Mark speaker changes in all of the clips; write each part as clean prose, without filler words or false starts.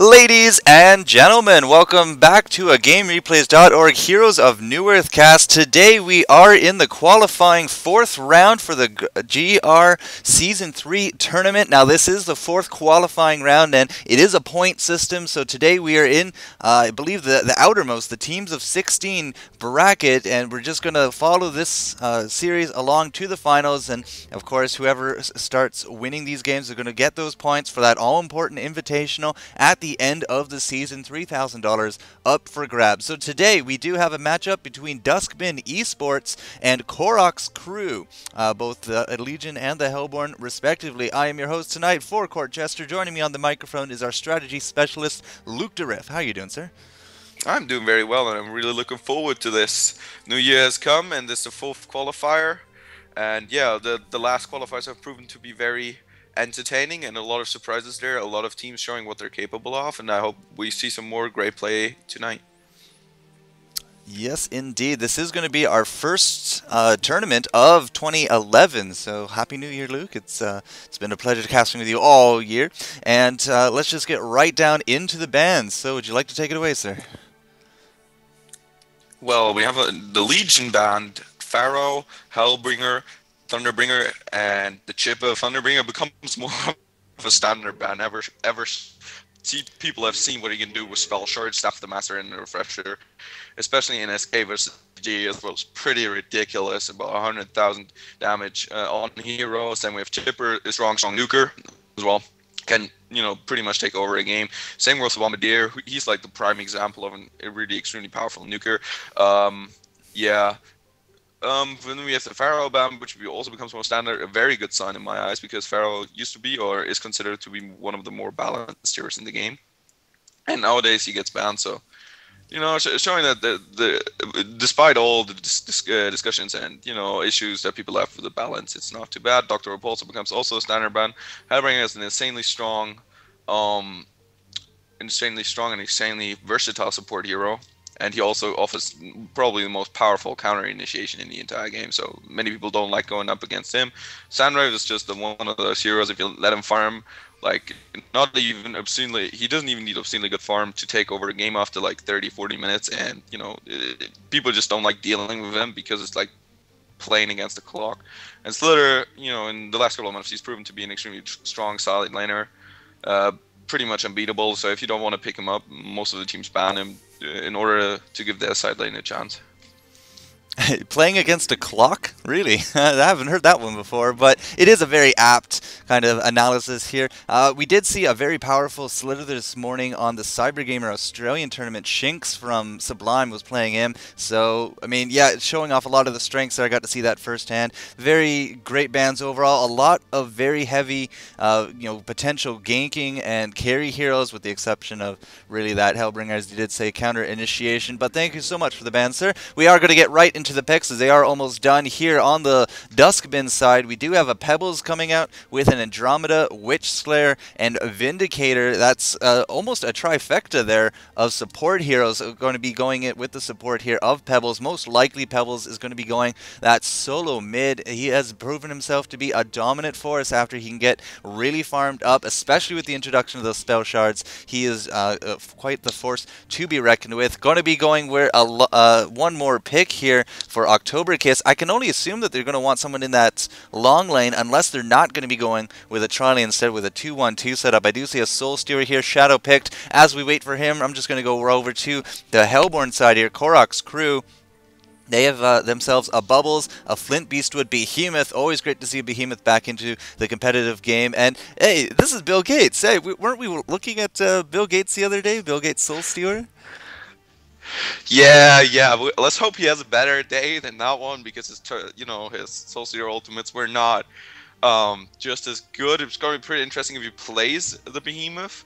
Speaker 1: Ladies and gentlemen, welcome back to a GameReplays.org Heroes of Newerth cast. Today we are in the qualifying fourth round for the GR Season 3 tournament. Now this is the fourth qualifying round and it is a point system, so today we are in, I believe, the outermost, the teams of 16 bracket, and we're just going to follow this series along to the finals, and of course whoever starts winning these games is going to get those points for that all-important invitational at the end of the season, $3,000 up for grabs. So today we do have a matchup between Duskbin E-sports and Korok's crew, both the Legion and the Hellborn respectively. I am your host tonight, FourCourtJester. Joining me on the microphone is our strategy specialist, lukDeRiff. How are you doing, sir?
Speaker 2: I'm doing very well, and I'm really looking forward to this. New Year has come, and this is the fourth qualifier. And yeah, the last qualifiers have proven to be very entertaining, and a lot of surprises there. A lot of teams showing what they're capable of, and I hope we see some more great play tonight.
Speaker 1: Yes, indeed. This is going to be our first tournament of 2011. So happy New Year, Luke. It's been a pleasure casting with you all year, and let's just get right down into the bands. So would you like to take it away, sir?
Speaker 2: Well, we have the Legion band, Pharaoh, Hellbringer, Thunderbringer, and the chip of Thunderbringer becomes more of a standard ban. People have seen what he can do with spell shards, Staff the Master, and the Refresher, especially in SK versus G as well. It's pretty ridiculous, about 100,000 damage on heroes. Then we have Chipper, a strong nuker as well. Can, pretty much take over a game. Same with Bombardier. He's like the prime example of a really extremely powerful nuker. Then we have the Pharaoh ban, which also becomes more standard. A very good sign in my eyes, because Pharaoh used to be, or is considered to be, one of the more balanced heroes in the game. And nowadays he gets banned, so showing that despite all the discussions and issues that people have with the balance, it's not too bad. Dr. Repulsor becomes also a standard ban. Hellbringer is an insanely strong and insanely versatile support hero, and he also offers probably the most powerful counter initiation in the entire game, so many people don't like going up against him. Sandrive is just one of those heroes, if you let him farm, like, not even obscenely, he doesn't even need obscenely good farm to take over a game after like 30-40 minutes, and people just don't like dealing with him because it's like playing against the clock. And Slither, in the last couple of months, he's proven to be an extremely strong, solid laner, pretty much unbeatable. So if you don't want to pick him up, most of the teams ban him in order to give their side lane a chance.
Speaker 1: Playing against a clock? Really? I haven't heard that one before, but it is a very apt kind of analysis here. We did see a very powerful Slither this morning on the Cybergamer Australian tournament. Shinx from Sublime was playing him, so, I mean, yeah, it's showing off a lot of the strengths there. I got to see that firsthand. Very great bands overall. A lot of very heavy, potential ganking and carry heroes, with the exception of really that Hellbringer, as you did say, counter initiation. But thank you so much for the band, sir. We are going to get right into the picks, as they are almost done here on the Duskbin side. We do have a Pebbles coming out with an Andromeda, Witch Slayer, and Vindicator. That's almost a trifecta there of support heroes going to be going it with the support here of Pebbles. Most likely Pebbles is going to be going that solo mid. He has proven himself to be a dominant force after he can get really farmed up, especially with the introduction of those spell shards. He is quite the force to be reckoned with. Going to be going where one more pick here for Oktoberkiss. I can only assume that they're going to want someone in that long lane, unless they're not going to be going with a Trolley instead, with a 2-1-2 setup. I do see a Soul Stealer here, Shadow picked. As we wait for him, I'm just going to go over to the Hellborn side here. Korok's crew, they have themselves a Bubbles, a Flint Beastwood, Behemoth. Always great to see Behemoth back into the competitive game. And hey, this is Bill Gates. Hey, weren't we looking at Bill Gates the other day? Bill Gates Soul Stealer?
Speaker 2: Yeah. Let's hope he has a better day than that one, because his Soul Stealer ultimates were not just as good. It's going to be pretty interesting if he plays the Behemoth,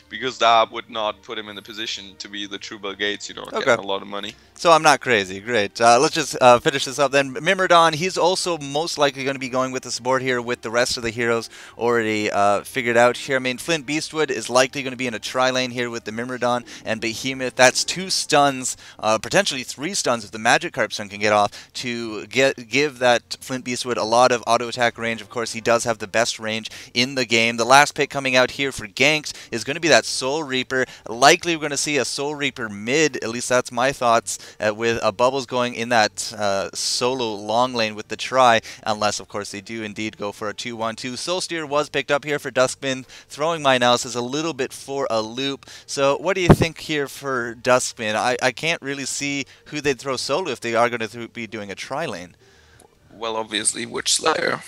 Speaker 2: because that would not put him in the position to be the true Bill Gates, getting a lot of money.
Speaker 1: So I'm not crazy. Great. Let's just finish this up then. Mimrodon, he's also most likely going to be going with the support here with the rest of the heroes already figured out here. I mean, Flint Beastwood is likely going to be in a tri-lane here with the Mimrodon and Behemoth. That's 2 stuns, potentially 3 stuns if the Magic Carp stun can get off, to give that Flint Beastwood a lot of auto attack range. Of course, he does have the best range in the game. The last pick coming out here for ganks is going to be that that Soul Reaper. Likely we're going to see a Soul Reaper mid, at least that's my thoughts, with a Bubbles going in that solo long lane with the try, unless of course they do indeed go for a 2-1-2. Soulsteer was picked up here for Duskbin, throwing my analysis a little bit for a loop. So what do you think here for Duskbin? I can't really see who they'd throw solo if they are going to be doing a try lane.
Speaker 2: Well, obviously Witch Slayer.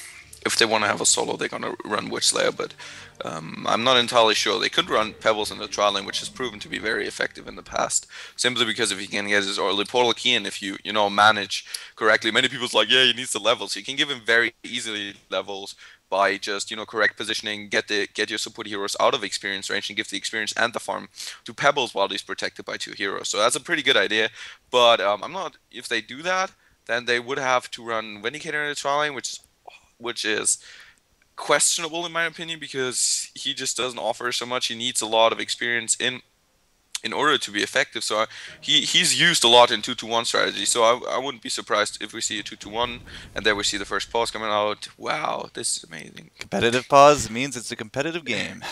Speaker 2: If they want to have a solo, they're going to run Witch Slayer, but I'm not entirely sure. They could run Pebbles in the trial lane, which has proven to be very effective in the past, simply because if he can get his early portal key and if you manage correctly, many people's like, yeah, he needs the levels. So you can give him very easily levels by just correct positioning, get your support heroes out of experience range and give the experience and the farm to Pebbles while he's protected by 2 heroes. So that's a pretty good idea, but I'm not. If they do that, then they would have to run Vindicator in the trial lane, which is questionable in my opinion, because he just doesn't offer so much. He needs a lot of experience in order to be effective. So he's used a lot in 2-2-1 strategy. So I wouldn't be surprised if we see a 2-2-1 and then we see the first pause coming out. Wow, this is amazing.
Speaker 1: Competitive pause means it's a competitive game.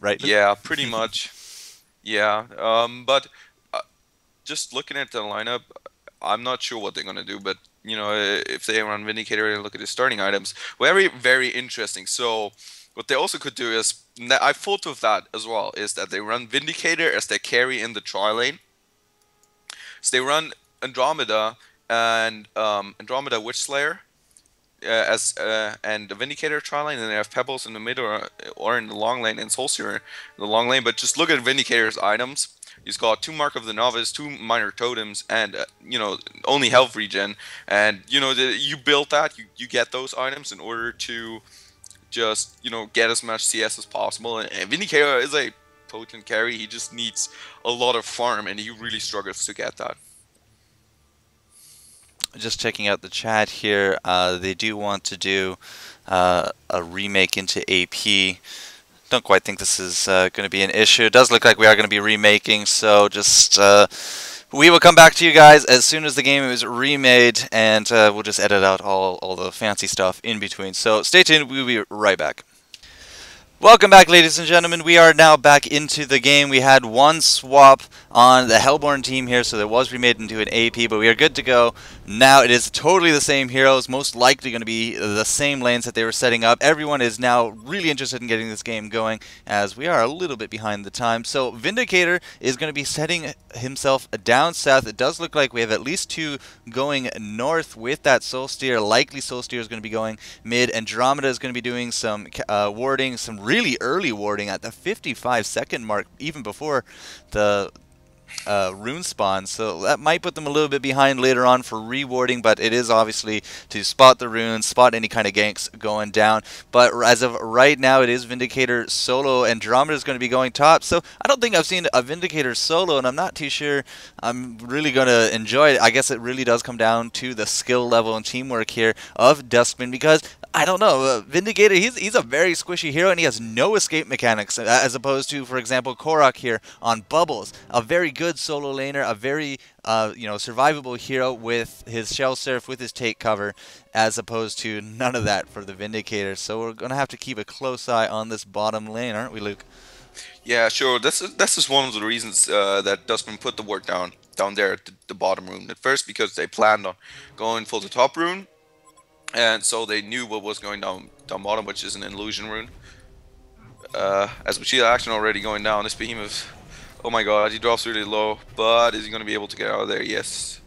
Speaker 1: Right?
Speaker 2: Yeah, pretty much. Yeah, but just looking at the lineup, I'm not sure what they're going to do, but if they run Vindicator and look at the starting items, very, very interesting. So what they also could do is, I thought of that as well, is that they run Vindicator as their carry in the tri lane. So they run Andromeda and Andromeda Witch Slayer and the Vindicator tri lane, and they have Pebbles in the mid or in the long lane and Soulsteer in the long lane. But just look at Vindicator's items. He's got 2 Mark of the Novice, 2 minor totems, and only health regen. And you build that, you get those items in order to just get as much CS as possible. And Vindicator is a potent carry. He just needs a lot of farm, and he really struggles to get that.
Speaker 1: Just checking out the chat here, they do want to do a remake into AP. Don't quite think this is going to be an issue. It does look like we are going to be remaking, so just we will come back to you guys as soon as the game is remade, and we'll just edit out all the fancy stuff in between. So stay tuned, we'll be right back. Welcome back, ladies and gentlemen. We are now back into the game. We had one swap on the Hellborn team here, so that was remade into an AP, but we are good to go. Now it is totally the same heroes, most likely going to be the same lanes that they were setting up. Everyone is now really interested in getting this game going, as we are a little bit behind the time. So Vindicator is going to be setting himself down south. It does look like we have at least 2 going north with that Soulsteer. Likely Soulsteer is going to be going mid. Andromeda is going to be doing some warding, some really early warding at the 55-second mark, even before the rune spawn, so that might put them a little bit behind later on for rewarding, but it is obviously to spot the runes, spot any kind of ganks going down. But as of right now, it is Vindicator solo. Andromeda is going to be going top, so I don't think I've seen a Vindicator solo, and I'm not too sure I'm really going to enjoy it. I guess it really does come down to the skill level and teamwork here of Duskbin, because I don't know, Vindicator, he's a very squishy hero, and he has no escape mechanics, as opposed to, for example, Korok here on Bubbles, a very good solo laner, a very survivable hero with his Shell Surf, with his take cover, as opposed to none of that for the Vindicator. So we're going to have to keep a close eye on this bottom lane, aren't we, Luke?
Speaker 2: Yeah, sure. This is one of the reasons that Duskbin put the work down there at the bottom rune. At first, because they planned on going for the top rune, and so they knew what was going down bottom, which is an illusion rune. As we see the action already going down, this behemoth, oh my god, he drops really low, but is he going to be able to get out of there? Yes.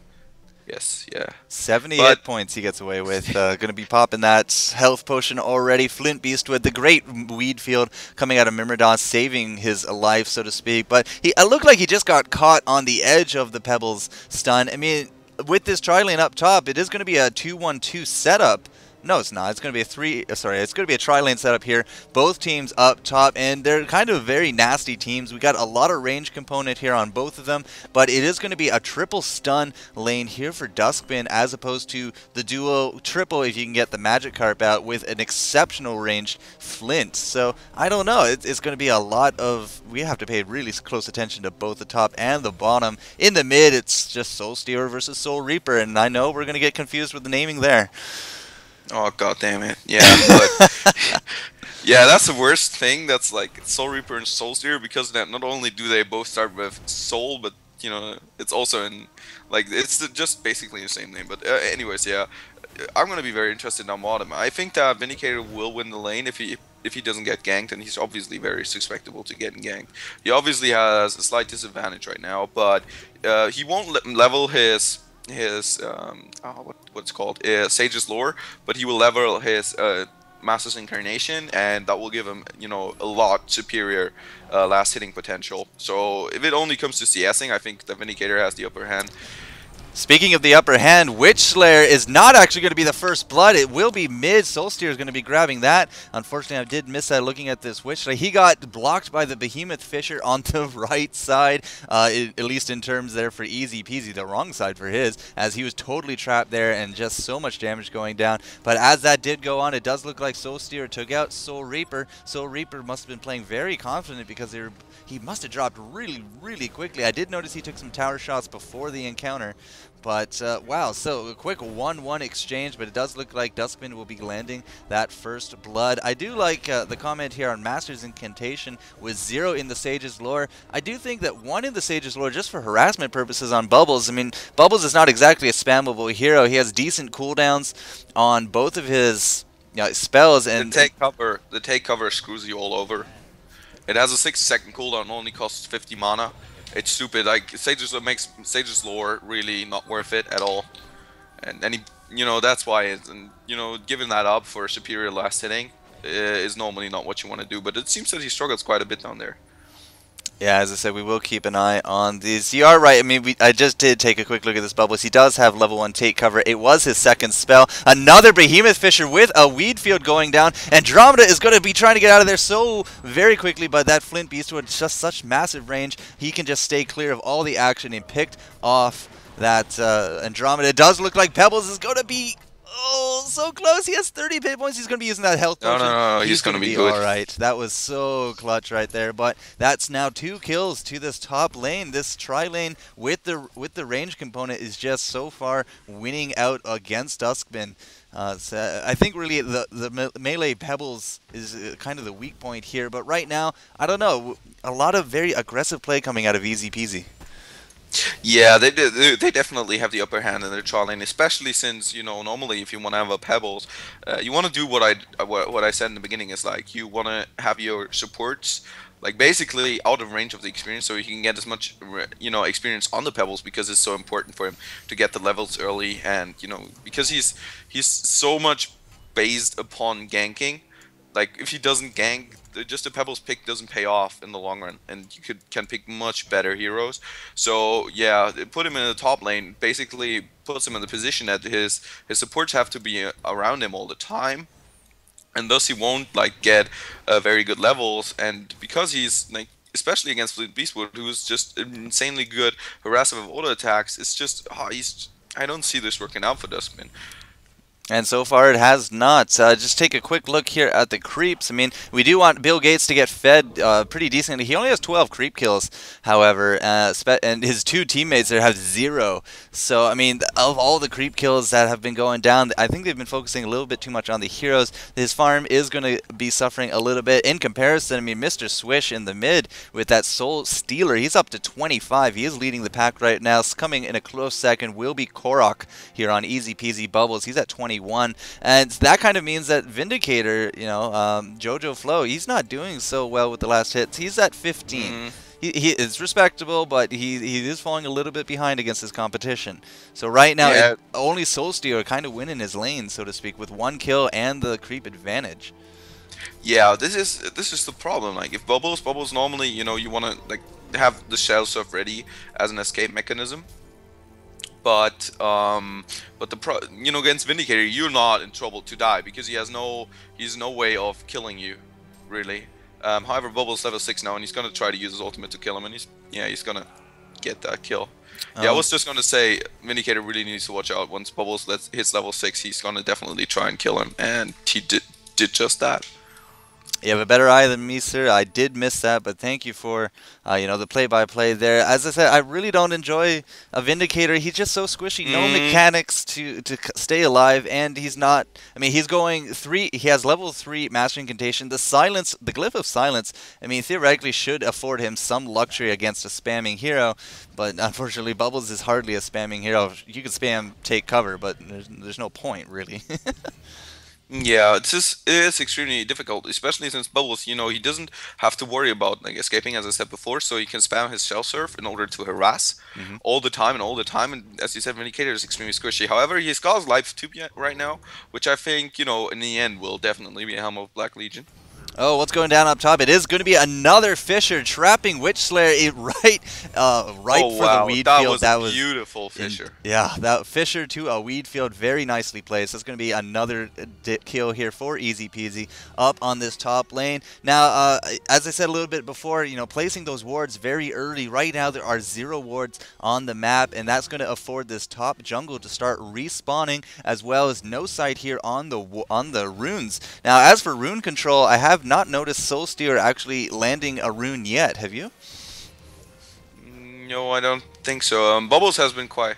Speaker 2: Yes, yeah.
Speaker 1: 78 points he gets away with. Going to be popping that health potion already. Flint Beast with the great weed field coming out of Myrmidon, saving his life, so to speak. But it looked like he just got caught on the edge of the Pebbles stun. I mean, with this tri lane up top, it is going to be a 2-1-2 setup. No, it's not. It's going to be it's going to be a tri-lane setup here. Both teams up top, and they're kind of very nasty teams. We got a lot of range component here on both of them, but it is going to be a triple stun lane here for Duskbin, as opposed to the duo triple if you can get the Magic Carp out with an exceptional ranged Flint. So, I don't know. It's going to be a lot of... We have to pay really close attention to both the top and the bottom. In the mid, it's just Soulsteer versus Soul Reaper, and I know we're going to get confused with the naming there.
Speaker 2: Oh, god damn it. Yeah, but Yeah, that's the worst thing. That's like Soul Reaper and Soul Steer, because that not only do they both start with Soul, but you know it's also in like just basically the same name. But anyways, yeah, I'm gonna be very interested in Almadim. I think that Vindicator will win the lane if he doesn't get ganked, and he's obviously very susceptible to getting ganked. He obviously has a slight disadvantage right now, but he won't level his what's called Sage's Lore, but he will level his Master's Incarnation, and that will give him, you know, a lot superior last hitting potential. So if it only comes to CSing, I think the Vindicator has the upper hand.
Speaker 1: Speaking of the upper hand, Witch Slayer is not actually going to be the first blood. It will be mid. Soulsteer is going to be grabbing that. Unfortunately, I did miss that looking at this Witch Slayer. He got blocked by the Behemoth Fisher on the right side, at least in terms there for EzPz, the wrong side for his, as he was totally trapped there and just so much damage going down. But as that did go on, it does look like Soulsteer took out Soul Reaper. Soul Reaper must have been playing very confident because he must have dropped really, really quickly. I did notice he took some tower shots before the encounter. But, wow, so a quick 1-1 exchange, but it does look like Duskbin will be landing that first blood. I do like the comment here on Master's Incantation with 0 in the Sage's Lore. I do think that 1 in the Sage's Lore, just for harassment purposes on Bubbles. I mean, Bubbles is not exactly a spammable hero. He has decent cooldowns on both of his spells. And
Speaker 2: the take cover screws you all over. It has a 6-second cooldown and only costs 50 mana. It's stupid. Like Sage's makes Sage's Lore really not worth it at all, and he, you know, that's why you know, giving that up for superior last hitting is normally not what you want to do. But it seems that he struggles quite a bit down there.
Speaker 1: Yeah, as I said, we will keep an eye on these. You are right. I mean, I just did take a quick look at this Bubbles. He does have level 1 take cover. It was his second spell. Another Behemoth Fisher with a Weed Field going down. Andromeda is going to be trying to get out of there so very quickly, but that Flint Beast with just such massive range, he can just stay clear of all the action and picked off that Andromeda. It does look like Pebbles is going to be... Oh, so close. He has 30 hit points. He's going to be using that health potion.
Speaker 2: No. He's going to be good.
Speaker 1: All right. That was so clutch right there. But that's now 2 kills to this top lane. This tri-lane with the range component is just so far winning out against Duskbin. So I think really the melee Pebbles is kind of the weak point here. But right now, I don't know. A lot of very aggressive play coming out of EzPz.
Speaker 2: Yeah, they definitely have the upper hand in their trial lane, especially since, you know, normally if you want to have a Pebbles, you want to do what I said in the beginning, is like you want to have your supports like basically out of range of the experience, so he can get as much, you know, experience on the Pebbles, because it's so important for him to get the levels early, and you know, because he's so much based upon ganking. Like if he doesn't gank, just a Pebbles pick doesn't pay off in the long run, and you can pick much better heroes. So yeah, put him in the top lane, basically puts him in the position that his supports have to be around him all the time, and thus he won't like get very good levels. And because he's like, especially against Beastwood, who's just insanely good harassment of auto attacks, it's just I don't see this working out for Duskbin.
Speaker 1: And so far it has not. Just take a quick look here at the creeps. I mean, we do want Bill Gates to get fed pretty decently. He only has 12 creep kills, however, and his 2 teammates there have 0. So, I mean, of all the creep kills that have been going down, I think they've been focusing a little bit too much on the heroes. His farm is going to be suffering a little bit. In comparison, I mean, Mr. Swish in the mid with that Soul Stealer, he's up to 25. He is leading the pack right now. Coming in a close second will be Korok here on EzPz Bubbles. He's at 21. And that kind of means that Vindicator, you know, Jojo Flo, he's not doing so well with the last hits. He's at 15. He is respectable, but he is falling a little bit behind against his competition. So right now, only Soulsteer are kind of winning his lane, so to speak, with 1 kill and the creep advantage.
Speaker 2: Yeah, this is the problem. Like if Bubbles normally, you know, you want to like have the shell stuff ready as an escape mechanism. But you know, against Vindicator, you're not in trouble to die, because he's no way of killing you, really. However, Bubbles level 6 now, and he's gonna try to use his ultimate to kill him, and he's gonna get that kill. Yeah, I was just gonna say Vindicator really needs to watch out. Once Bubbles hits level 6, he's gonna definitely try and kill him, and he did just that.
Speaker 1: You have a better eye than me, sir. I did miss that, but thank you for, the play-by-play there. As I said, I really don't enjoy a Vindicator. He's just so squishy. No mechanics to stay alive, and he's not. I mean, he's going 3. He has level 3 Master Incantation. The silence, the Glyph of Silence. I mean, theoretically should afford him some luxury against a spamming hero, but unfortunately, Bubbles is hardly a spamming hero. You can spam take cover, but there's no point really.
Speaker 2: Yeah, it is extremely difficult, especially since Bubbles, he doesn't have to worry about like escaping, as I said before, so he can spam his shell surf in order to harass all the time and all the time. And as you said, Vindicator is extremely squishy. However, he's got his life 2 right now, which I think, in the end will definitely be a Helm of Black Legion.
Speaker 1: Oh, what's going down up top? It is going to be another Fisher trapping Witch Slayer right for the weed field.
Speaker 2: That was a beautiful Fisher.
Speaker 1: Yeah, that Fisher to a weed field, very nicely placed. That's going to be another kill here for EzPz up on this top lane. Now, as I said a little bit before, placing those wards very early. Right now, there are 0 wards on the map, and that's going to afford this top jungle to start respawning, as well as no sight here on the runes. Now, as for rune control, I have not noticed Solsteer actually landing a rune yet. Have you?
Speaker 2: No, I don't think so. Bubbles has been quite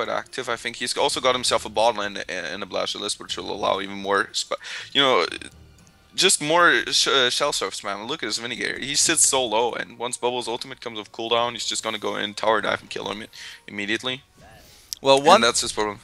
Speaker 2: active. I think he's also got himself a bot lane and a Blasphemous, which will allow even more, just more shell surf spam. Look at his Vindicator. He sits so low, and once Bubbles' ultimate comes off cooldown, he's just gonna go in, tower dive, and kill him immediately.
Speaker 1: Well,
Speaker 2: and that's his problem.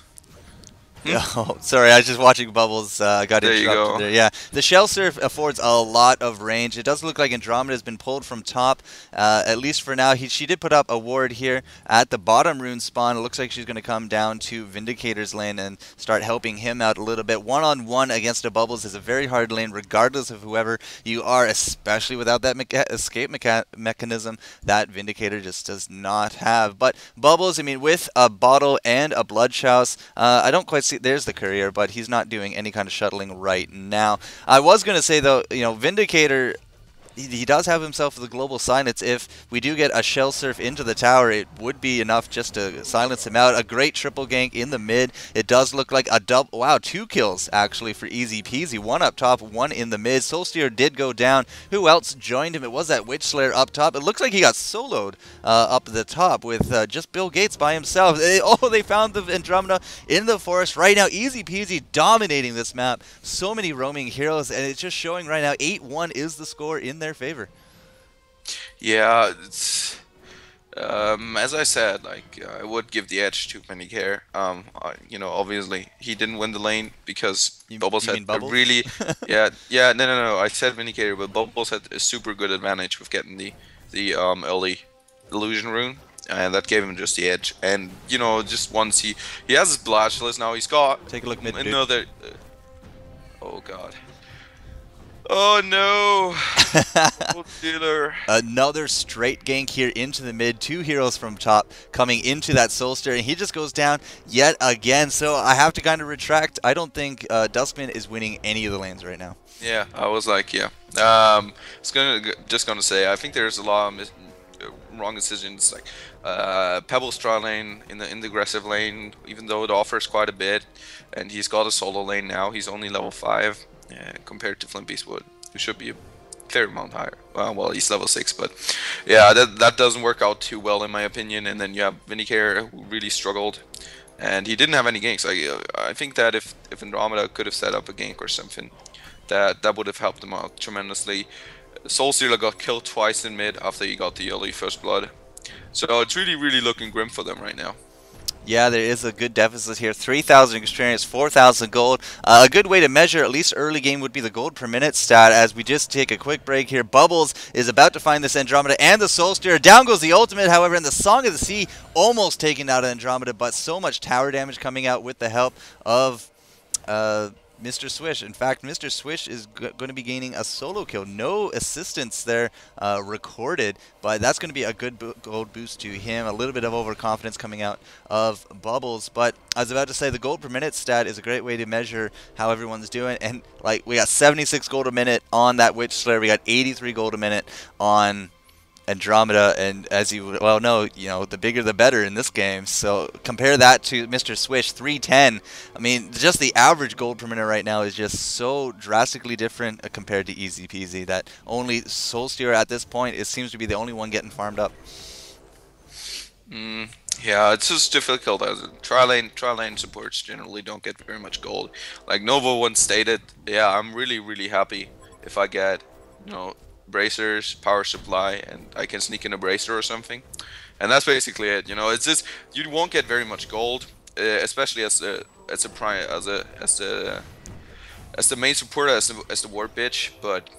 Speaker 1: Oh, sorry, I was just watching Bubbles. Got interrupted there. Yeah, the Shell Surf affords a lot of range. It does look like Andromeda has been pulled from top, at least for now. She did put up a ward here at the bottom rune spawn. It looks like she's going to come down to Vindicator's lane and start helping him out a little bit. One-on-one against a Bubbles is a very hard lane, regardless of whoever you are, especially without that escape mechanism that Vindicator just does not have. But Bubbles, I mean, with a bottle and a blood shouse, I don't quite see. There's the courier, but he's not doing any kind of shuttling right now. I was going to say, though, Vindicator, he does have himself the global silence. If we do get a shell surf into the tower, it would be enough just to silence him out. A great triple gank in the mid. It does look like a double. Wow, 2 kills actually for EzPz. 1 up top, 1 in the mid. Solsteer did go down. Who else joined him? It was that Witch Slayer up top. It looks like he got soloed up the top with just Bill Gates by himself. They found the Andromeda in the forest right now. EzPz dominating this map. So many roaming heroes, and it's just showing right now 8-1 is the score in their favor.
Speaker 2: Yeah, it's as I said, I would give the edge to Vindicator. Obviously he didn't win the lane because Bubbles had a really no. I said Vindicator, but Bubbles had a super good advantage with getting the early illusion rune, and that gave him just the edge. And just once he has his Blasphemous now, he's got
Speaker 1: take a look mid.
Speaker 2: Another. Oh god. Oh no! Oh, dealer.
Speaker 1: Another straight gank here into the mid. 2 heroes from top coming into that Solstier, and he just goes down yet again. So I have to kind of retract. I don't think Duskbin is winning any of the lanes right now.
Speaker 2: Yeah, I was like, yeah. Just gonna say, I think there's a lot of wrong decisions. Like Pebble's draw lane in the aggressive lane, even though it offers quite a bit, and he's got a solo lane now. He's only level 5. Compared to Flimpy's Wood, who should be a fair amount higher. Well, he's level 6, but yeah, that doesn't work out too well in my opinion. And then you have Vindicator, who really struggled, and he didn't have any ganks. I think that if Andromeda could have set up a gank or something, that would have helped him out tremendously. Soulstealer got killed twice in mid after he got the early first blood, so it's really looking grim for them right now.
Speaker 1: Yeah, there is a good deficit here. 3,000 experience, 4,000 gold. A good way to measure, at least early game, would be the gold per minute stat. As we just take a quick break here, Bubbles is about to find this Andromeda and the Soulsteer. Down goes the ultimate, however, in the Song of the Sea, almost taking out Andromeda, but so much tower damage coming out with the help of Mr. Swish. In fact, Mr. Swish is going to be gaining a solo kill. No assistance there recorded, but that's going to be a good gold boost to him. A little bit of overconfidence coming out of Bubbles. But I was about to say the gold per minute stat is a great way to measure how everyone's doing. And like we got 76 gold a minute on that Witch Slayer. We got 83 gold a minute on Andromeda, and as you well know, the bigger the better in this game. So compare that to Mr. Swish 310. I mean, just the average gold per minute right now is just so drastically different compared to EzPz that only Soulsteer at this point seems to be the only one getting farmed up.
Speaker 2: Yeah, it's just difficult as tri-lane supports generally don't get very much gold. Like Nova once stated, yeah, I'm really happy if I get, bracers, power supply, and I can sneak in a bracer or something. And that's basically it. It's just you won't get very much gold, especially as the main supporter, as the ward bitch, but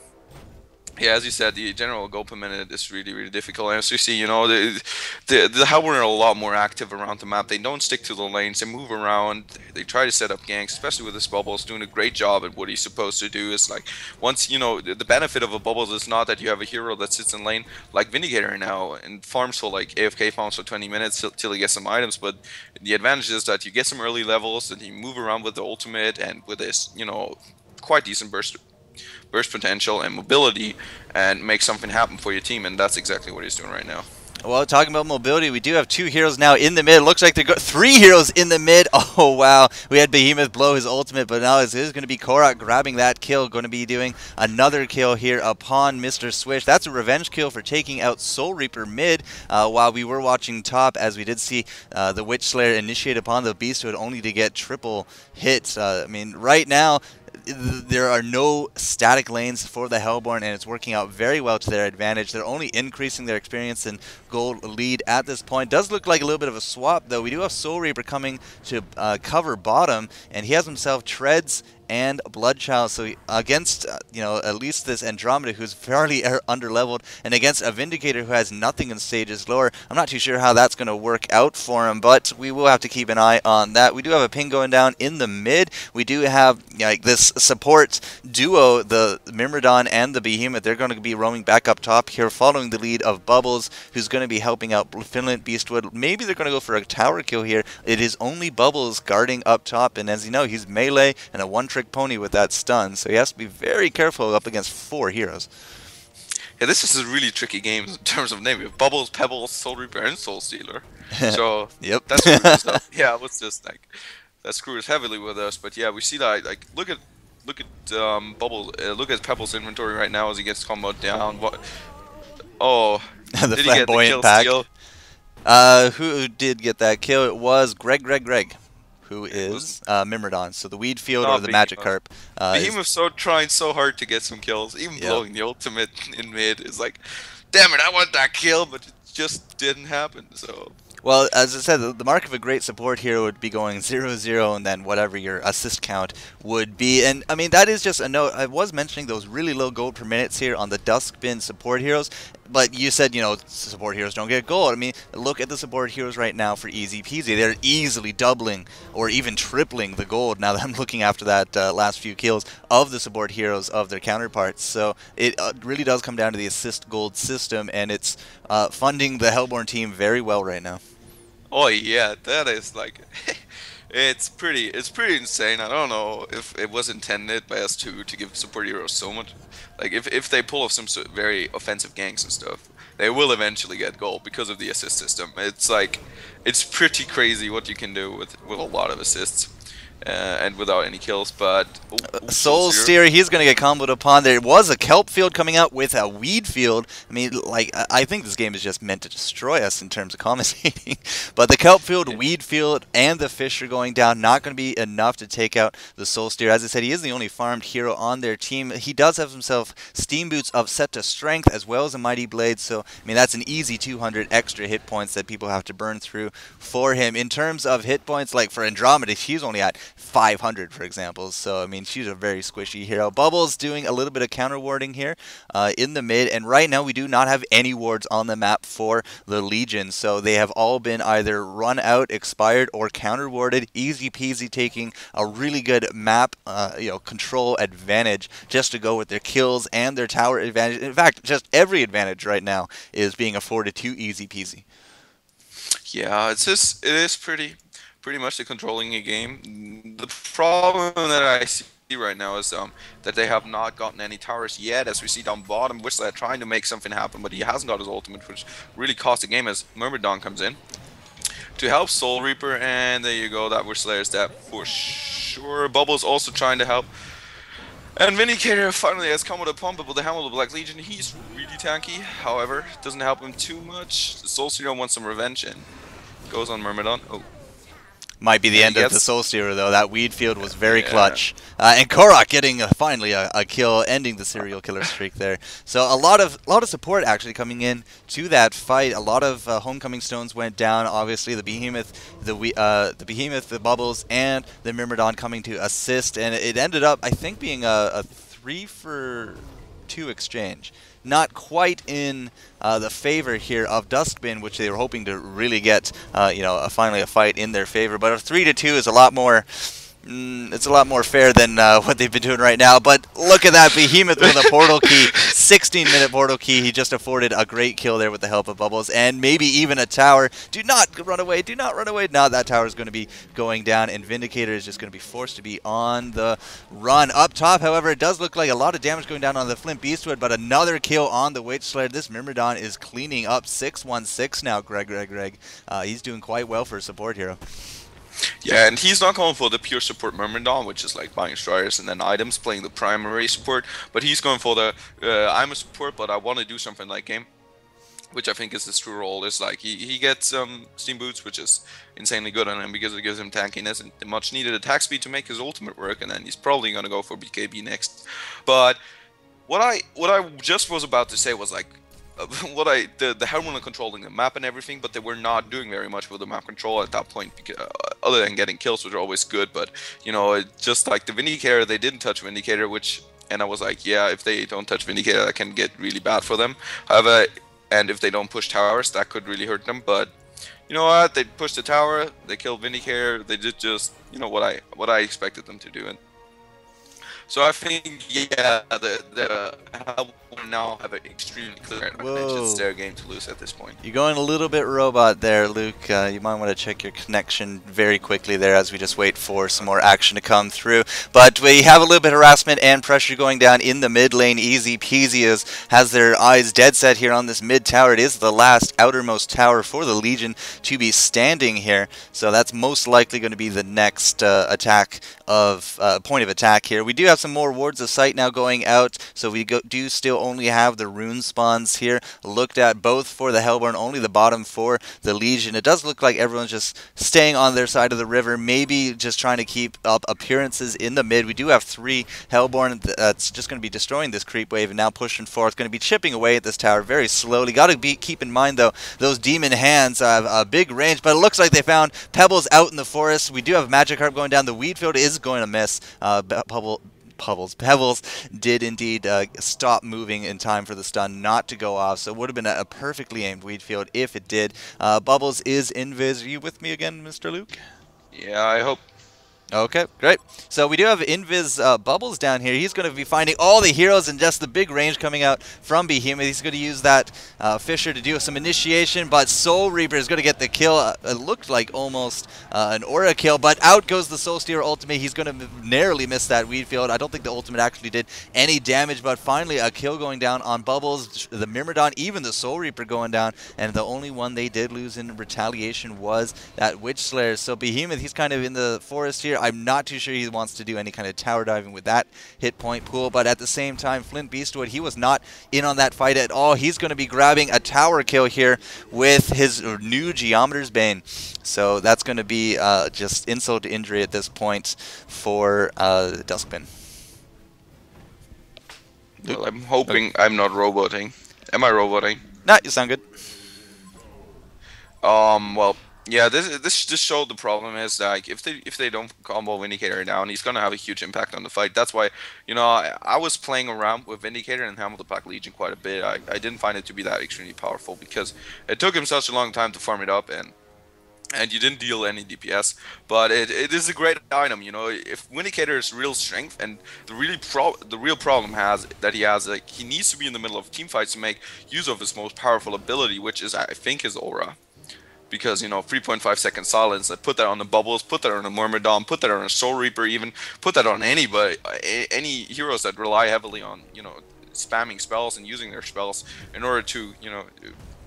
Speaker 2: yeah, as you said, the general goal per minute is really difficult. And as you see, the Hellborn are a lot more active around the map. They don't stick to the lanes. They move around. They try to set up ganks, especially with this Bubbles doing a great job at what he's supposed to do. Is like once the benefit of a Bubbles is not that you have a hero that sits in lane like Vindicator now and farms for like AFK farms for 20 minutes till he gets some items. But the advantage is that you get some early levels and you move around with the ultimate and with this quite decent burst potential and mobility and make something happen for your team, and that's exactly what he's doing right now.
Speaker 1: Well, talking about mobility, we do have 2 heroes now in the mid. Looks like they got 3 heroes in the mid. Oh, wow. We had Behemoth blow his ultimate, but now it is going to be Korok grabbing that kill. Going to be doing another kill here upon Mr. Swish. That's a revenge kill for taking out Soul Reaper mid while we were watching top, as we did see the Witch Slayer initiate upon the Beasthood only to get triple hits. I mean, right now, there are no static lanes for the Hellborn, and it's working out very well to their advantage. They're only increasing their experience and gold lead at this point. Does look like a little bit of a swap, though. We do have Soul Reaper coming to cover bottom, and he has himself Treads and Bloodchild. So against, at least this Andromeda, who's fairly underleveled, and against a Vindicator who has nothing in stages lower, I'm not too sure how that's going to work out for him, but we will have to keep an eye on that. We do have a ping going down in the mid. We do have this support duo, the Myrmidon and the Behemoth. They're going to be roaming back up top here, following the lead of Bubbles, who's going to be helping out Finland Beastwood. Maybe they're going to go for a tower kill here. It is only Bubbles guarding up top, and as you know, he's melee and a one-trick pony with that stun, so he has to be very careful up against 4 heroes.
Speaker 2: Yeah, this is a really tricky game in terms of naming. Bubbles, Pebbles, Soul Reaper, and Soul Stealer. So
Speaker 1: yep,
Speaker 2: that's yeah, it was just like that screws heavily with us. But yeah, we see that. Like, look at Bubbles. Look at Pebbles' inventory right now as he gets comboed down. What? Oh,
Speaker 1: the
Speaker 2: did
Speaker 1: flamboyant pack. Who did get that kill? It was Greg, who is Myrmidon, so the Weed Field or the Magikarp.
Speaker 2: Behemoth's trying so hard to get some kills, even blowing the ultimate in mid is like, damn it, I want that kill, but it just didn't happen. So.
Speaker 1: Well, as I said, the mark of a great support hero would be going 0-0 and then whatever your assist count would be. And, I mean, that is just a note. I was mentioning those really low gold per minutes here on the Duskbin support heroes. But you said, support heroes don't get gold. I mean, look at the support heroes right now for EzPz. They're easily doubling or even tripling the gold now that I'm looking after that last few kills of the support heroes of their counterparts. So it really does come down to the assist gold system, and it's funding the Hellborn team very well right now.
Speaker 2: Oh yeah, that is like, it's pretty insane. I don't know if it was intended by us to give support heroes so much. Like if they pull off some very offensive ganks and stuff, they will eventually get gold because of the assist system. It's like, it's pretty crazy what you can do with a lot of assists. And without any kills, but
Speaker 1: Soul Steer, he's going to get comboed upon. There was a kelp field coming out with a weed field. I mean, like, I think this game is just meant to destroy us in terms of commentating. But the kelp field, weed field, and the fish are going down. Not going to be enough to take out the Soul Steer. As I said, he is the only farmed hero on their team. He does have himself Steam Boots of set to strength as well as a Mighty Blade. So, I mean, that's an easy 200 extra hit points that people have to burn through for him. In terms of hit points, like for Andromeda, she's only at 500, for example. So, I mean, she's a very squishy hero. Bubbles doing a little bit of counter warding here in the mid. And right now, we do not have any wards on the map for the Legion. So, they have all been either run out, expired, or counter warded. EzPz taking a really good map, control advantage just to go with their kills and their tower advantage. In fact, just every advantage right now is being afforded to EzPz.
Speaker 2: Yeah, it is pretty much the controlling a game. The problem that I see right now is that they have not gotten any towers yet, as we see down bottom. Whistler trying to make something happen, but he hasn't got his ultimate, which really cost the game as Myrmidon comes in to help Soul Reaper, and there you go, that Whistler is dead for sure. Bubbles also trying to help. And Vindicator finally has come with a pump up with the Hammer of the Black Legion. He's really tanky, however, doesn't help him too much. Soul Stealer wants some revenge and goes on Myrmidon. Oh.
Speaker 1: Might be the end of the Soul Stealer, though. That weed field was very clutch. And Korok getting finally a kill, ending the serial killer streak there. So a lot of support actually coming in to that fight. A lot of homecoming stones went down. Obviously, the Behemoth, the Bubbles, and the Myrmidon coming to assist, and it ended up, I think, being a 3-for-2 exchange. Not quite in the favor here of Duskbin, which they were hoping to really get, finally a fight in their favor. But a 3-2 is a lot more. It's a lot more fair than what they've been doing right now. But look at that Behemoth with a portal key, 16-minute portal key. He just afforded a great kill there with the help of Bubbles, and maybe even a tower. Do not run away. Do not run away. Now that tower is going to be going down, and Vindicator is just going to be forced to be on the run. Up top, however, it does look like a lot of damage going down on the Flint Beastwood, but another kill on the Witch Slayer. This Myrmidon is cleaning up 6-1-6 now, Greg. He's doing quite well for a support hero.
Speaker 2: Yeah, and he's not going for the pure support Myrmidon, which is like buying Striders and then items, playing the primary support, but he's going for the I'm a support, but I want to do something like game, which I think is his true role. Is like he gets Steam Boots, which is insanely good on him because it gives him tankiness and the much needed attack speed to make his ultimate work, and then he's probably going to go for BKB next. But what I just was about to say was like, the Helmut controlling the map and everything, but they were not doing very much with the map control at that point, because, other than getting kills, which are always good. But you know, just like the Vindicator, they didn't touch Vindicator, and I was like, yeah, if they don't touch Vindicator, that can get really bad for them. However, and if they don't push towers, that could really hurt them. But you know what? They pushed the tower, they killed Vindicator. They did just, you know, what I expected them to do. And so I think, yeah, the Hellborn now have an extremely clear advantage. It's their game to lose at this point.
Speaker 1: You're going a little bit robot there, Luke. You might want to check your connection very quickly there as we just wait for some more action to come through. But we have a little bit of harassment and pressure going down in the mid lane. EzPz has their eyes dead set here on this mid tower. It is the last outermost tower for the Legion to be standing here. So that's most likely going to be the next attack of point of attack here. We do have some more wards of sight now going out, so we do still only have the rune spawns here looked at, both for the Hellborn, only the bottom for the Legion. It does look like everyone's just staying on their side of the river, maybe just trying to keep up appearances in the mid. We do have 3 Hellborn that's just going to be destroying this creep wave and now pushing forth, going to be chipping away at this tower very slowly. Got to keep in mind though, those demon hands have a big range, but it looks like they found Pebbles out in the forest. We do have Magikarp going down. The weed field is going to miss. Pebbles did indeed stop moving in time for the stun not to go off, so it would have been a perfectly aimed weed field if it did. Bubbles is invis. Are you with me again, Mr. Luke?
Speaker 2: Yeah, I hope.
Speaker 1: Okay, great. So we do have Invis Bubbles down here. He's going to be finding all the heroes and just the big range coming out from Behemoth. He's going to use that Fisher to do some initiation, but Soul Reaper is going to get the kill. It looked like almost an Aura kill, but out goes the Soul Stealer ultimate. He's going to narrowly miss that weed field. I don't think the ultimate actually did any damage, but finally a kill going down on Bubbles, the Myrmidon, even the Soul Reaper going down, and the only one they did lose in retaliation was that Witch Slayer. So Behemoth, he's kind of in the forest here. I'm not too sure he wants to do any kind of tower diving with that hit point pool, but at the same time, Flint Beastwood, he was not in on that fight at all. He's going to be grabbing a tower kill here with his new Geometer's Bane. So that's going to be just insult to injury at this point for Duskbin.
Speaker 2: Well, I'm hoping I'm not roboting. Am I roboting?
Speaker 1: Nah, you sound good.
Speaker 2: Well, yeah, this just showed the problem is like if they don't combo Vindicator down, he's gonna have a huge impact on the fight. That's why, you know, I was playing around with Vindicator and Hammer the Black Legion quite a bit. I didn't find it to be that extremely powerful because it took him such a long time to farm it up, and you didn't deal any DPS. But it is a great item, you know. If Vindicator is real strength, and the real problem that he has, like, he needs to be in the middle of team fights to make use of his most powerful ability, which is, I think, his Aura. because, you know, 3.5 second silence. I put that on the bubbles, put that on the Myrmidon, put that on a Soul Reaper, even put that on anybody, any heroes that rely heavily on, you know, spamming spells and using their spells in order to, you know,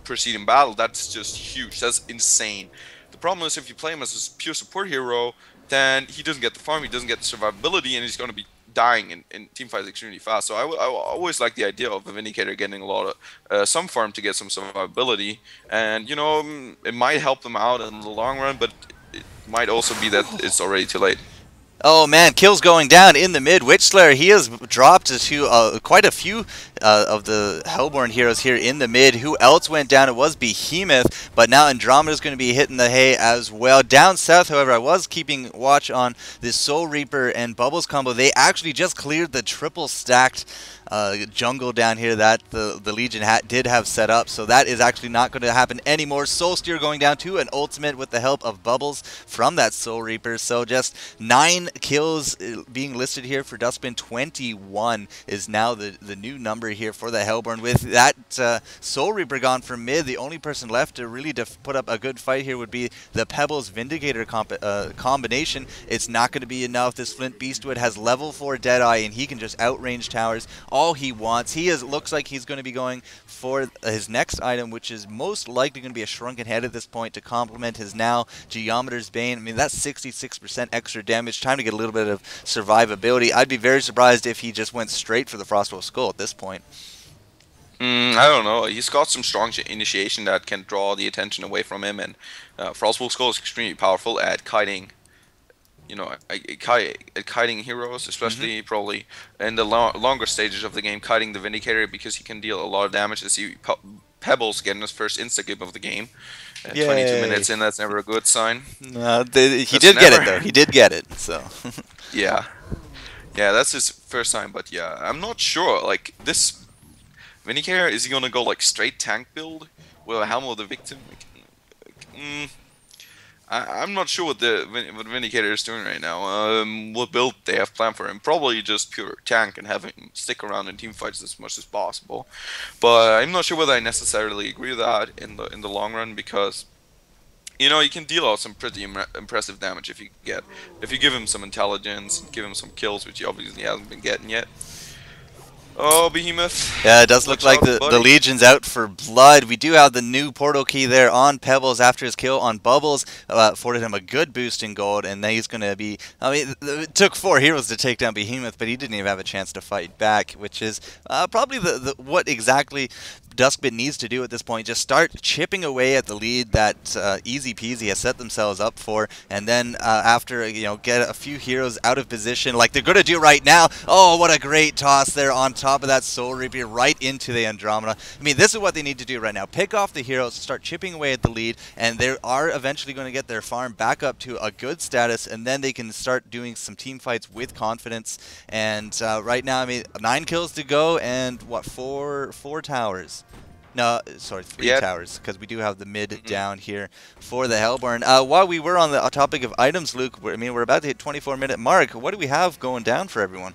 Speaker 2: proceed in battle. That's just huge. That's insane. The problem is if you play him as a pure support hero, then he doesn't get the farm, he doesn't get the survivability, and he's going to be dying in teamfights extremely fast. So I always like the idea of a Vindicator getting a lot of some farm to get some survivability, and, you know, it might help them out in the long run, but it might also be that it's already too late.
Speaker 1: Oh man, kills going down in the mid. Witchslayer, he has dropped to quite a few of the Hellborn heroes here in the mid. Who else went down? It was Behemoth, but now Andromeda's going to be hitting the hay as well. Down south, however, I was keeping watch on this Soul Reaper and Bubbles combo. They actually just cleared the triple stacked jungle down here that the Legion did have set up, so that is actually not going to happen anymore. Soul Steer going down to an ultimate with the help of Bubbles from that Soul Reaper, so just 9 kills being listed here for Duskbin. 21 is now the new number here for the Hellborn. With that Soul Reaper gone from mid, the only person left to really put up a good fight here would be the Pebbles Vindicator combination. It's not going to be enough. This Flint Beastwood has level 4 Deadeye, and he can just outrange towers all he wants. He looks like he's going to be going for his next item, which is most likely going to be a Shrunken Head at this point to complement his now Geometer's Bane. I mean, that's 66% extra damage. Time to get a little bit of survivability. I'd be very surprised if he just went straight for the Frostwolf Skull at this point.
Speaker 2: I don't know. He's got some strong initiation that can draw the attention away from him, and Frostwolf Skull is extremely powerful at kiting, you know, kiting heroes, especially probably in the longer stages of the game, kiting the Vindicator, because he can deal a lot of damage. As you Pebbles getting his first insta-gib of the game. 22 minutes in, that's never a good sign.
Speaker 1: He did get it, though. He did get it, so.
Speaker 2: Yeah, that's his first time, but yeah, I'm not sure. Like, this Vindicator, is he gonna go like straight tank build with a Helm of the Victim? I'm not sure what Vindicator is doing right now. What build they have planned for him? Probably just pure tank and have him stick around in team fights as much as possible. But I'm not sure whether I necessarily agree with that in the long run, because, you know, you can deal out some pretty impressive damage if you give him some intelligence, give him some kills, which he obviously hasn't been getting yet. Oh, Behemoth.
Speaker 1: Yeah, it does look like the Legion's out for blood. We do have the new portal key there on Pebbles after his kill on Bubbles. Afforded him a good boost in gold, and then he's going to be... I mean, it took 4 heroes to take down Behemoth, but he didn't even have a chance to fight back, which is probably what exactly Duskbin needs to do at this point. Just start chipping away at the lead that EzPz has set themselves up for, and then after, you know, get a few heroes out of position like they're going to do right now. Oh, what a great toss there on top of that Soul Reaper right into the Andromeda. I mean, this is what they need to do right now. Pick off the heroes, start chipping away at the lead, and they are eventually going to get their farm back up to a good status, and then they can start doing some team fights with confidence. And right now, I mean, 9 kills to go, and what, 4 towers. No, sorry, 3 towers, because we do have the mid down here for the Hellborn. While we were on the topic of items, Luke, I mean, we're about to hit 24-minute mark. What do we have going down for everyone?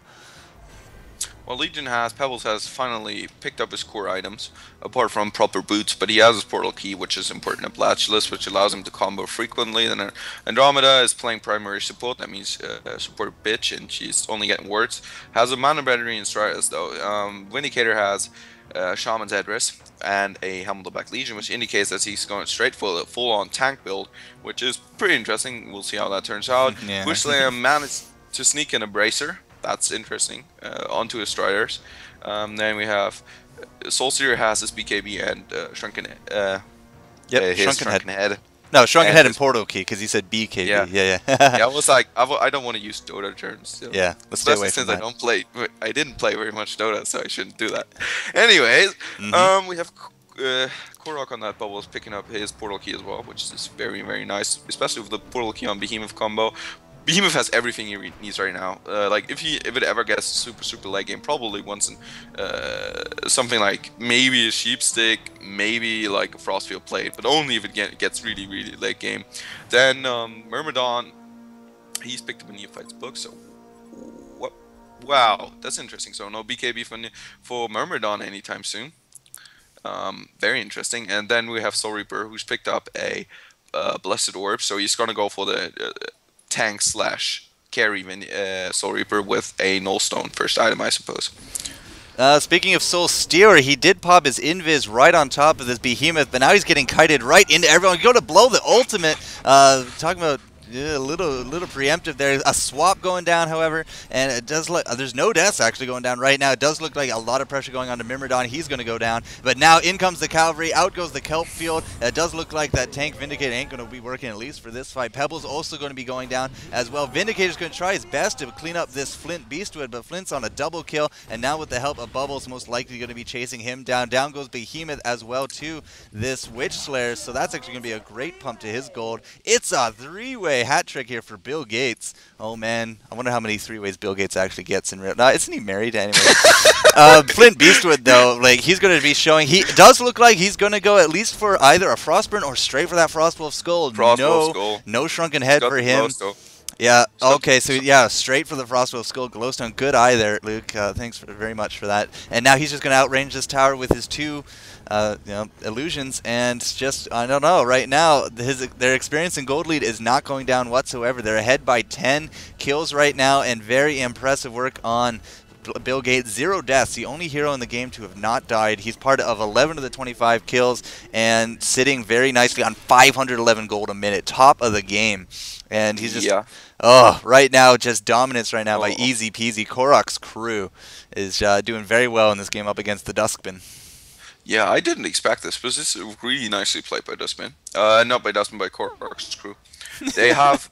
Speaker 2: Well, Pebbles has finally picked up his core items, apart from proper boots, but he has his portal key, which is important at Blatchless, which allows him to combo frequently. Then Andromeda is playing primary support, that means support bitch, and she's only getting words. Has a mana battery in Stratus, though. Vindicator has Shaman's Headrest and a Helm of the Black Legion, which indicates that he's going straight for the full-on tank build, which is pretty interesting. We'll see how that turns out. Wishlam managed to sneak in a Bracer. That's interesting. Onto his Striders. Then we have Soulseer has his BKB and Shrunken Head.
Speaker 1: No, Shrunken Head and Portal Key, because he said BKB. Yeah.
Speaker 2: I was like, I don't want to use Dota terms. So.
Speaker 1: Yeah, let's stay away from
Speaker 2: that. I didn't play very much Dota, so I shouldn't do that. Anyways, we have Korok on that bubble is picking up his Portal Key as well, which is very, very nice, especially with the Portal Key on Behemoth combo. Behemoth has everything he needs right now. Like if it ever gets super late game, probably wants something like maybe a Sheep Stick, maybe like a Frostfield Plate, but only if it gets really late game. Then Myrmidon, he's picked up a Neophyte's book. So what? Wow, that's interesting. So no BKB for Myrmidon anytime soon. Very interesting. And then we have Soul Reaper, who's picked up a Blessed Orb, so he's gonna go for the tank slash carry Soul Reaper with a Null Stone first item, I suppose.
Speaker 1: Speaking of Soul Stealer, he did pop his Invis right on top of this Behemoth, but now he's getting kited right into everyone. Go to blow the ultimate. Talking about a little preemptive there. A swap going down, however, and it does look there's no deaths actually going down right now. It does look like a lot of pressure going on to Myrmidon. He's going to go down, but now in comes the cavalry. Out goes the kelp field. It does look like that tank Vindicator ain't going to be working, at least for this fight. Pebble's also going to be going down as well. Vindicator's going to try his best to clean up this Flint Beastwood, but Flint's on a double kill, and now with the help of Bubbles, most likely going to be chasing him down. Down goes Behemoth as well to this Witch Slayer, so that's actually going to be a great pump to his gold. It's a three-way hat trick here for Bill Gates. Oh man, I wonder how many three-ways Bill Gates actually gets in real. No, isn't he married anyway? Flint Beastwood though, like he's going to be showing. He does look like he's going to go at least for either a Frostburn or straight for that Frostwolf Skull. No Shrunken Head for him. Yeah. Okay. So yeah, straight for the Frostwolf Skull Glowstone. Good eye there, Luke. Thanks very much for that. And now he's just going to outrange this tower with his two illusions, and just I don't know. Right now, their experience in gold lead is not going down whatsoever. They're ahead by 10 kills right now, and very impressive work on Bill Gates. 0 deaths. The only hero in the game to have not died. He's part of 11 of the 25 kills, and sitting very nicely on 511 gold a minute, top of the game. And he's just right now, just dominance right now by EzPz. Korok's crew is doing very well in this game up against the Duskbin.
Speaker 2: Yeah, I didn't expect this, but this is really nicely played by Duskbin. Not by Duskbin, by Korok's crew. They have,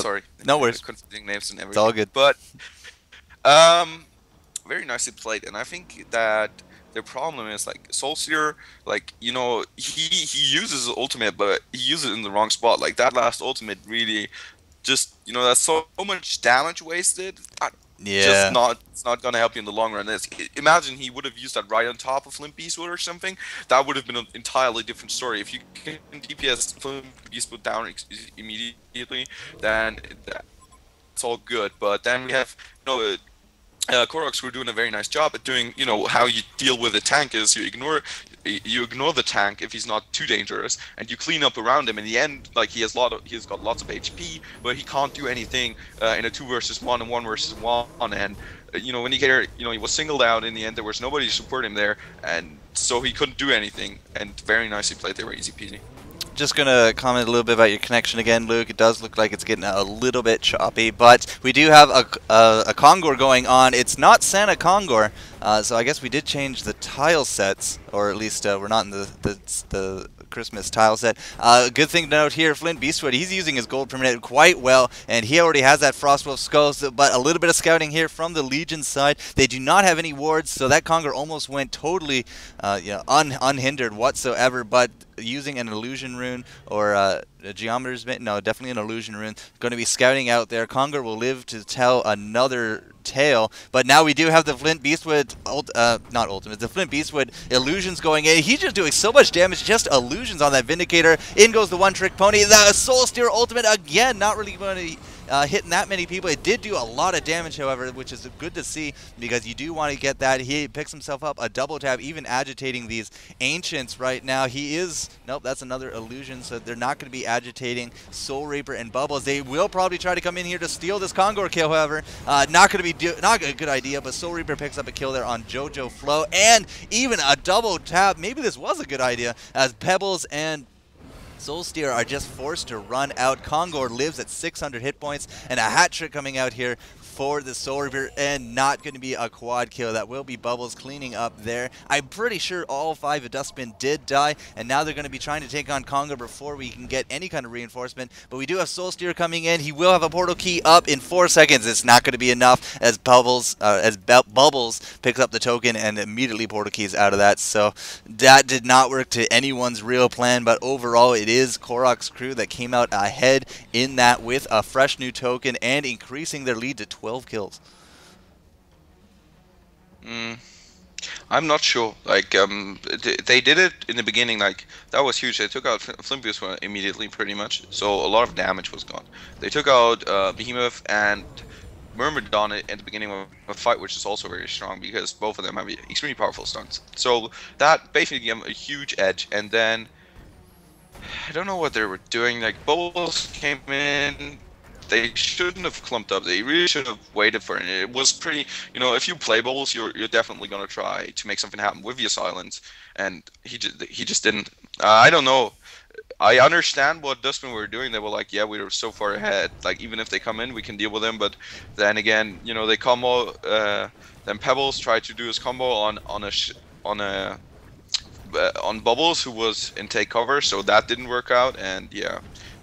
Speaker 2: sorry.
Speaker 1: No worries.
Speaker 2: Confusing names and everything.
Speaker 1: It's all good.
Speaker 2: But, very nicely played, and I think that their problem is, like, Soulseer, like, you know, he uses his ultimate, but he uses it in the wrong spot. Like, that last ultimate really just, you know, that's so much damage wasted. It's not gonna help you in the long run. Imagine he would have used that right on top of Flint Beastwood or something. That would have been an entirely different story. If you can DPS Flint Beastwood down immediately, then it's all good. But then we have, you know, Korok's were doing a very nice job at doing, you know, how you deal with a tank is you ignore the tank if he's not too dangerous, and you clean up around him. In the end, like, he's got lots of HP, but he can't do anything in a 2 versus 1 and 1 versus 1. And you know, when he was singled out in the end, there was nobody to support him there, and so he couldn't do anything. And very nicely played. They were EzPz.
Speaker 1: Just going to comment a little bit about your connection again, Luke. It does look like it's getting a little bit choppy, but we do have a Kongor going on. It's not Santa Kongor, so I guess we did change the tile sets, or at least we're not in the Christmas tile set. Good thing to note here, Flint Beastwood, he's using his gold permanent quite well, and he already has that Frostwolf Skull, but a little bit of scouting here from the Legion side. They do not have any wards, so that Kongor almost went totally unhindered whatsoever, but using an illusion rune or a geometer's mitten, no, definitely an illusion rune, going to be scouting out there. Kongor will live to tell another tale, but now we do have the Flint Beastwood, not ultimate, the Flint Beastwood illusions going in. He's just doing so much damage, just illusions on that Vindicator. In goes the one-trick pony. The Soul Steer ultimate again, not really going to hitting that many people. It did do a lot of damage, however, which is good to see, because you do want to get that. He picks himself up a double tap, even agitating these Ancients right now. He is, nope, that's another illusion, so they're not going to be agitating Soul Reaper and Bubbles. They will probably try to come in here to steal this Kongor kill, however. Not going to be not a good idea, but Soul Reaper picks up a kill there on Jojo Flow, and even a double tap. Maybe this was a good idea, as Pebbles and Soulsteer are just forced to run out. Kongor lives at 600 hit points, and a hat trick coming out here for the Soul Reaper, and not going to be a quad kill. That will be Bubbles cleaning up there. I'm pretty sure all 5 of Duskbin did die, and now they're going to be trying to take on Kongor before we can get any kind of reinforcement. But we do have Soulsteer coming in. He will have a portal key up in 4 seconds. It's not going to be enough, as Bubbles picks up the token and immediately portal keys out of that. So that did not work to anyone's real plan, but overall it is Korok's crew that came out ahead in that with a fresh new token and increasing their lead to 12 kills.
Speaker 2: I'm not sure. Like, they did it in the beginning. Like, that was huge. They took out Flint Beastwood immediately, pretty much. So a lot of damage was gone. They took out Behemoth and Myrmidon at the beginning of a fight, which is also very strong because both of them have extremely powerful stunts. So that basically gave them a huge edge. And then I don't know what they were doing. Like, bubbles came in. They shouldn't have clumped up. They really should have waited for it. It was pretty, you know, if you play bubbles, you're definitely gonna try to make something happen with your silence, and he just didn't. I don't know. I understand what Duskbin were doing. They were like, yeah, we were so far ahead. Like, even if they come in, we can deal with them. But then again, you know, they combo. Then Pebbles tried to do his combo on Bubbles, who was in take cover, so that didn't work out. And yeah,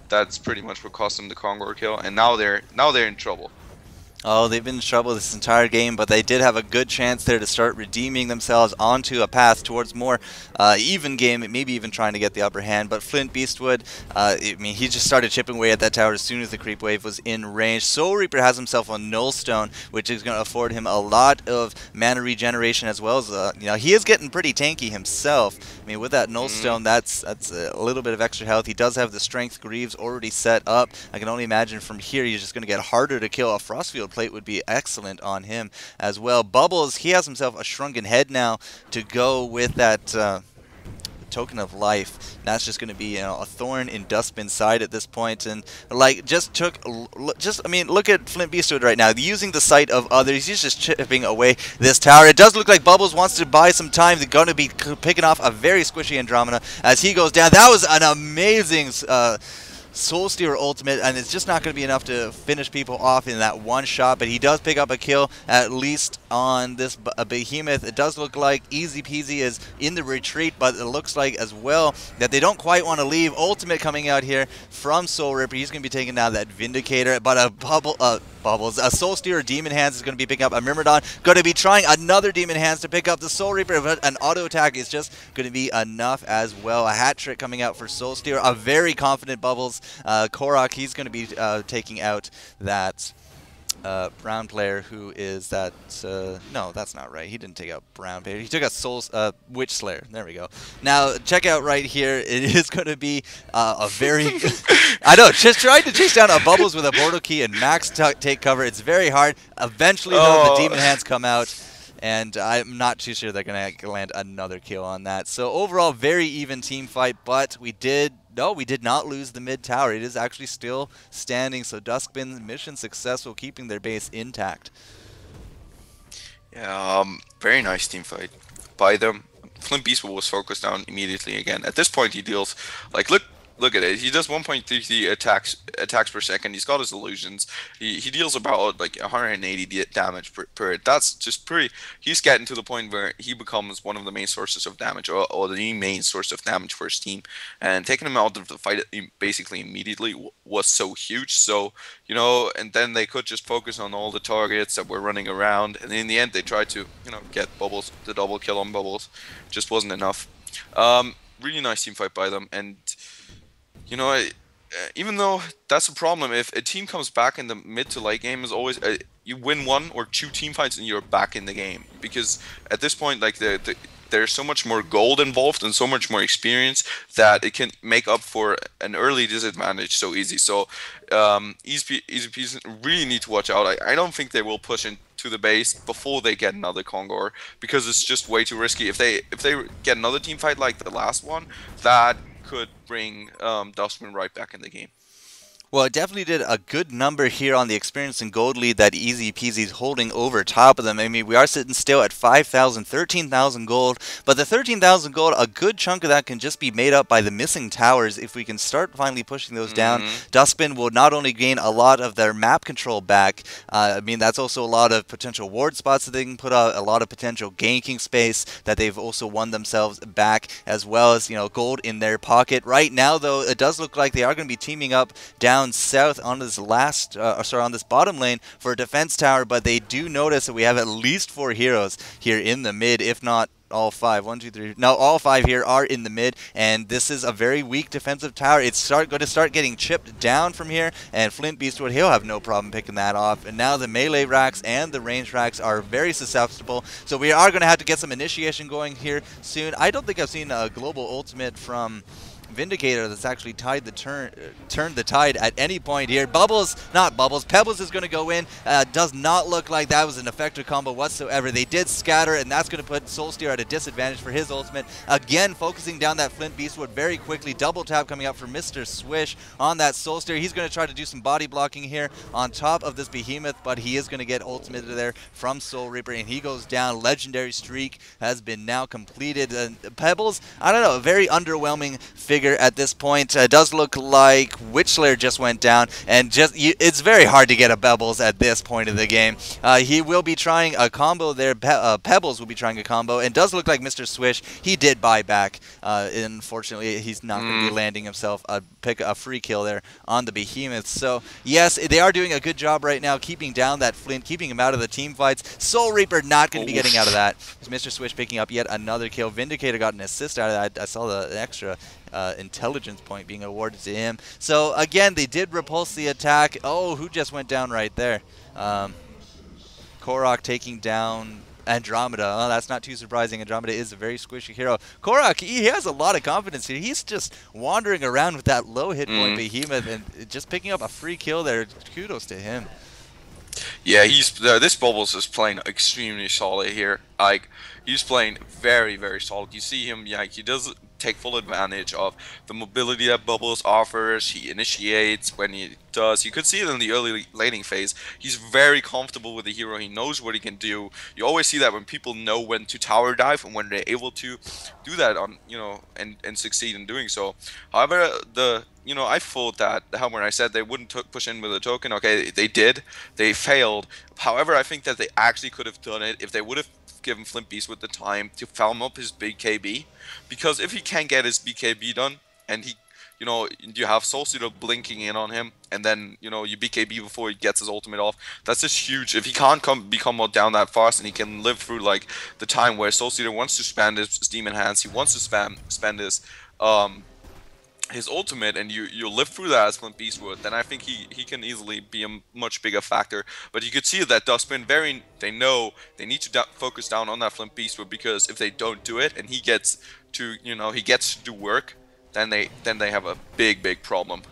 Speaker 2: that's pretty much what cost them the Congo kill. And now they're in trouble.
Speaker 1: Oh, they've been in trouble this entire game, but they did have a good chance there to start redeeming themselves onto a path towards more even game, maybe even trying to get the upper hand. But Flint Beastwood, I mean, he just started chipping away at that tower as soon as the creep wave was in range. Soul Reaper has himself a Nullstone, which is going to afford him a lot of mana regeneration, as well as, you know, he is getting pretty tanky himself. I mean, with that Nullstone, that's a little bit of extra health. He does have the Strength Greaves already set up. I can only imagine from here he's just going to get harder to kill. A Frostfield Plate would be excellent on him as well. Bubbles, he has himself a Shrunken Head now to go with that Token of Life. That's just going to be, you know, a thorn in Duskbin's side at this point. And like, I mean, look at Flint Beastwood right now, using the sight of others. He's just chipping away this tower. It does look like Bubbles wants to buy some time. They're going to be picking off a very squishy Andromeda as he goes down. That was an amazing Soul Stealer ultimate, and it's just not going to be enough to finish people off in that one shot, but he does pick up a kill, at least on this behemoth. It does look like EzPz is in the retreat, but it looks like as well that they don't quite want to leave. Ultimate coming out here from Soul Ripper. He's going to be taking down that Vindicator, but a Soul Stealer Demon Hands is going to be picking up a Myrmidon. Going to be trying another Demon Hands to pick up the Soul Reaper, but an auto attack is just going to be enough as well. A hat trick coming out for Soul Stealer. A very confident Bubbles. Korok, he's going to be taking out that brown player who is that... no, that's not right. He didn't take out brown player. He took out Witch Slayer. There we go. Now, check out right here. It is going to be a very... I know, just trying to chase down a Bubbles with a portal key and max take cover. It's very hard. Eventually, though, the Demon Hands come out. And I'm not too sure they're going to land another kill on that. So overall, very even team fight, but we did not lose the mid tower. It is actually still standing, so Duskbin's mission successful, keeping their base intact.
Speaker 2: Yeah, very nice team fight by them. Flint Beastwood was focused down immediately again. At this point, he deals, like, look at it. He does 1.33 attacks per second. He's got his illusions. He deals about like 180 damage per. That's just pretty. He's getting to the point where he becomes one of the main sources of damage, or the main source of damage for his team. And taking him out of the fight basically immediately was so huge. So, you know, and then they could just focus on all the targets that were running around. And in the end, they tried to, you know, get Bubbles, the double kill on Bubbles. Just wasn't enough. Really nice team fight by them. And you know, even though that's a problem, if a team comes back in the mid to late game, is always you win one or two team fights and you're back in the game, because at this point, like there's so much more gold involved and so much more experience that it can make up for an early disadvantage so easy. So EzPz really need to watch out. I don't think they will push into the base before they get another Kongor, because it's just way too risky. If they get another team fight like the last one, that could bring Duskbin right back in the game.
Speaker 1: Well, it definitely did a good number here on the experience and gold lead that EzPz is holding over top of them. I mean, we are sitting still at 5,000, 13,000 gold, but the 13,000 gold, a good chunk of that can just be made up by the missing towers. If we can start finally pushing those down, Duskbin will not only gain a lot of their map control back, I mean, that's also a lot of potential ward spots that they can put out, a lot of potential ganking space that they've also won themselves back, as well as, you know, gold in their pocket. Right now, though, it does look like they are going to be teaming up down south on this on this bottom lane for a defense tower, but they do notice that we have at least 4 heroes here in the mid, if not all 5. 1, 2, 3. No, all 5 here are in the mid, and this is a very weak defensive tower. It's going to start getting chipped down from here, and Flint Beastwood, he'll have no problem picking that off. And now the melee racks and the range racks are very susceptible, so we are going to have to get some initiation going here soon. I don't think I've seen a global ultimate from Vindicator that's actually turned the tide at any point here. Pebbles is going to go in. Does not look like that was an effective combo whatsoever. They did scatter, and that's going to put Solsteer at a disadvantage for his ultimate. Again, focusing down that Flint Beastwood very quickly. Double tap coming out for Mr. Swish on that Solsteer. He's going to try to do some body blocking here on top of this Behemoth, but he is going to get ultimated there from Soul Reaper, and he goes down. Legendary streak has been now completed. Pebbles, I don't know, a very underwhelming figure at this point. It does look like Witchlayer just went down, and it's very hard to get a Pebbles at this point of the game. He will be trying a combo there. Pebbles will be trying a combo, and does look like Mr. Swish, he did buy back. Unfortunately, he's not going to be landing himself a free kill there on the Behemoth. So yes, they are doing a good job right now keeping down that Flint, keeping him out of the team fights. Soul Reaper not going to be getting out of that. Mr. Swish picking up yet another kill. Vindicator got an assist out of that. I saw the extra intelligence point being awarded to him. So again, they did repulse the attack. Oh, who just went down right there? Korok taking down Andromeda. Oh, that's not too surprising. Andromeda is a very squishy hero. Korok, he has a lot of confidence here. He's just wandering around with that low hit point Behemoth and just picking up a free kill there. Kudos to him.
Speaker 2: Yeah, this Bubbles is playing extremely solid here. Like, he's playing very, very solid. You see him, yeah, he does take full advantage of the mobility that Bubbles offers. He initiates when he does. You could see it in the early laning phase. He's very comfortable with the hero. He knows what he can do. You always see that when people know when to tower dive and when they're able to do that on, and succeed in doing so. However, I thought that when I said they wouldn't push in with a token, okay, they did. They failed. However, I think that they actually could have done it if they would have given Flint Beastwood the time to farm up his big KB, because if he can't get his BKB done and he, you have Soulsteer blinking in on him, and then you BKB before he gets his ultimate off, that's just huge. If he can't become down that fast and he can live through like the time where Soulsteer wants to spend his Demon Hands, he wants to spend his ultimate, and you live through that as Flint Beastwood, then I think he can easily be a much bigger factor. But you could see that Duskbin they know they need to focus down on that Flint Beastwood, because if they don't do it and he gets to do work, then they have a big problem.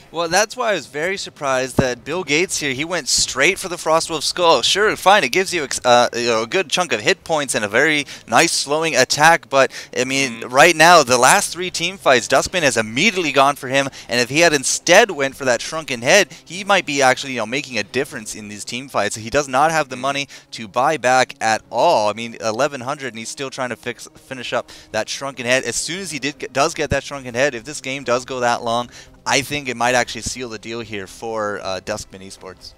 Speaker 1: Well, that's why I was very surprised that Bill Gates here, he went straight for the Frostwolf Skull. Sure, fine, it gives you a good chunk of hit points and a very nice slowing attack, but, I mean, right now, the last 3 team fights, Duskbin has immediately gone for him, and if he had instead went for that Shrunken Head, he might be actually, making a difference in these team fights. He does not have the money to buy back at all. I mean, 1100, and he's still trying to finish up that Shrunken Head. As soon as he does get that Shrunken Head, if this game does go that long, I think it might actually seal the deal here for Duskbin E-sports.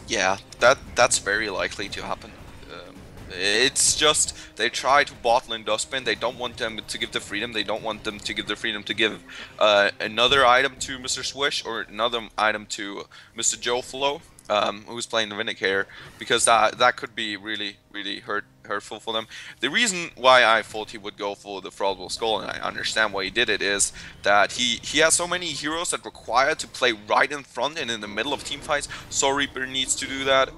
Speaker 2: Yeah, that's very likely to happen. It's just they try to bottle in Duskbin. They don't want them to give the freedom. They don't want them to give the freedom to give another item to Mr. Swish or another item to Mr. Joe Flow, who's playing the Vindicator, because that could be really hurtful for them. The reason why I thought he would go for the Frostwolf Skull, and I understand why he did it, is that he has so many heroes that require to play right in front and in the middle of team fights. Soul Reaper needs to do that.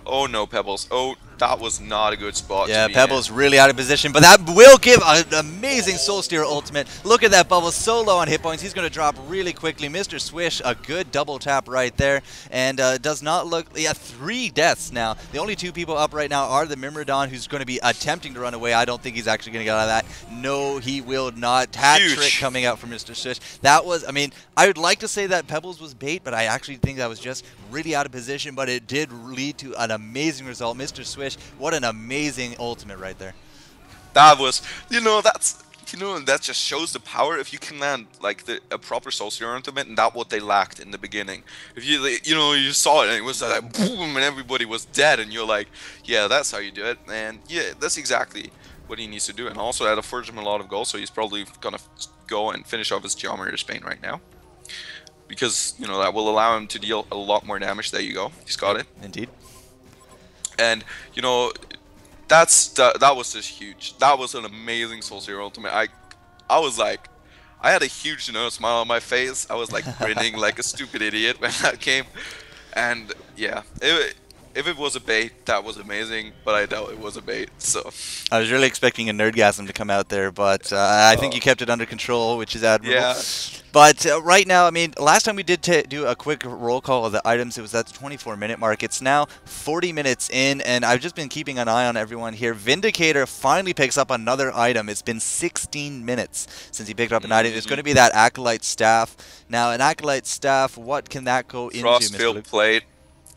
Speaker 2: Oh no, Pebbles. Oh, that was not a good spot.
Speaker 1: Yeah, Pebbles really out of position, but that will give an amazing Soulsteer ultimate. Look at that Bubble, so low on hit points. He's going to drop really quickly. Mr. Swish, a good double tap right there, and does not look. Yeah, 3 deaths now. The only 2 people up right now are the Myrmidon, who's going to be attempting to run away. I don't think he's actually going to get out of that. No, he will not. Hat trick coming out from Mr. Swish. That was, I mean, I would like to say that Pebbles was bait, but I actually think that was just really out of position, but it did lead to an amazing result. Mr. Swish, what an amazing ultimate right there.
Speaker 2: That was, that just shows the power if you can land like a proper Soulsteer ultimate, and that's what they lacked in the beginning. If you saw it and it was like boom and everybody was dead, and you're like, yeah, that's how you do it. And yeah, that's exactly what he needs to do. And also that'll forge him a lot of gold, so he's probably gonna go and finish off his Geometer's Pain right now, because that will allow him to deal a lot more damage. There you go, he's got it.
Speaker 1: Indeed.
Speaker 2: And that was just huge. That was an amazing Soulsteer ultimate. I was like, I had a huge smile on my face. I was like grinning like a stupid idiot when that came. And yeah, if it was a bait, that was amazing, but I doubt it was a bait. So
Speaker 1: I was really expecting a Nerdgasm to come out there, but I think you kept it under control, which is admirable.
Speaker 2: yeah.
Speaker 1: But right now, I mean, last time we did do a quick roll call of the items, it was at the 24-minute mark. It's now 40 minutes in, and I've just been keeping an eye on everyone here. Vindicator finally picks up another item. It's been 16 minutes since he picked up an item. It's going to be that Acolyte Staff. Now, an Acolyte Staff, what can that go into,
Speaker 2: Frostfield
Speaker 1: Mr.
Speaker 2: Plate.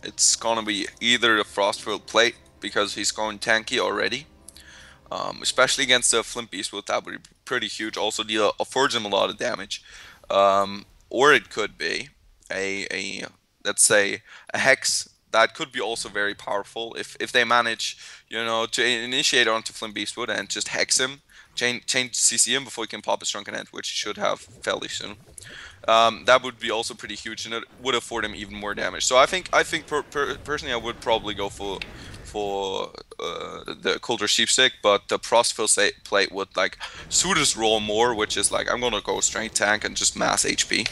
Speaker 2: It's going to be either the Frostfield Plate, because he's going tanky already. Especially against the Flint Beastwood, that would be pretty huge. Also, affords him a lot of damage. Or it could be let's say a Hex. That could be also very powerful if they manage, you know, to initiate onto Flint Beastwood and just hex him, change CC him before he can pop his Shrunken Head, which he should have fairly soon. That would be also pretty huge, and it would afford him even more damage. So I think personally I would probably go for the Coulter Sheepstick, but the Frostfield Plate would like suit his role more, which is like I'm gonna go straight tank and just mass HP.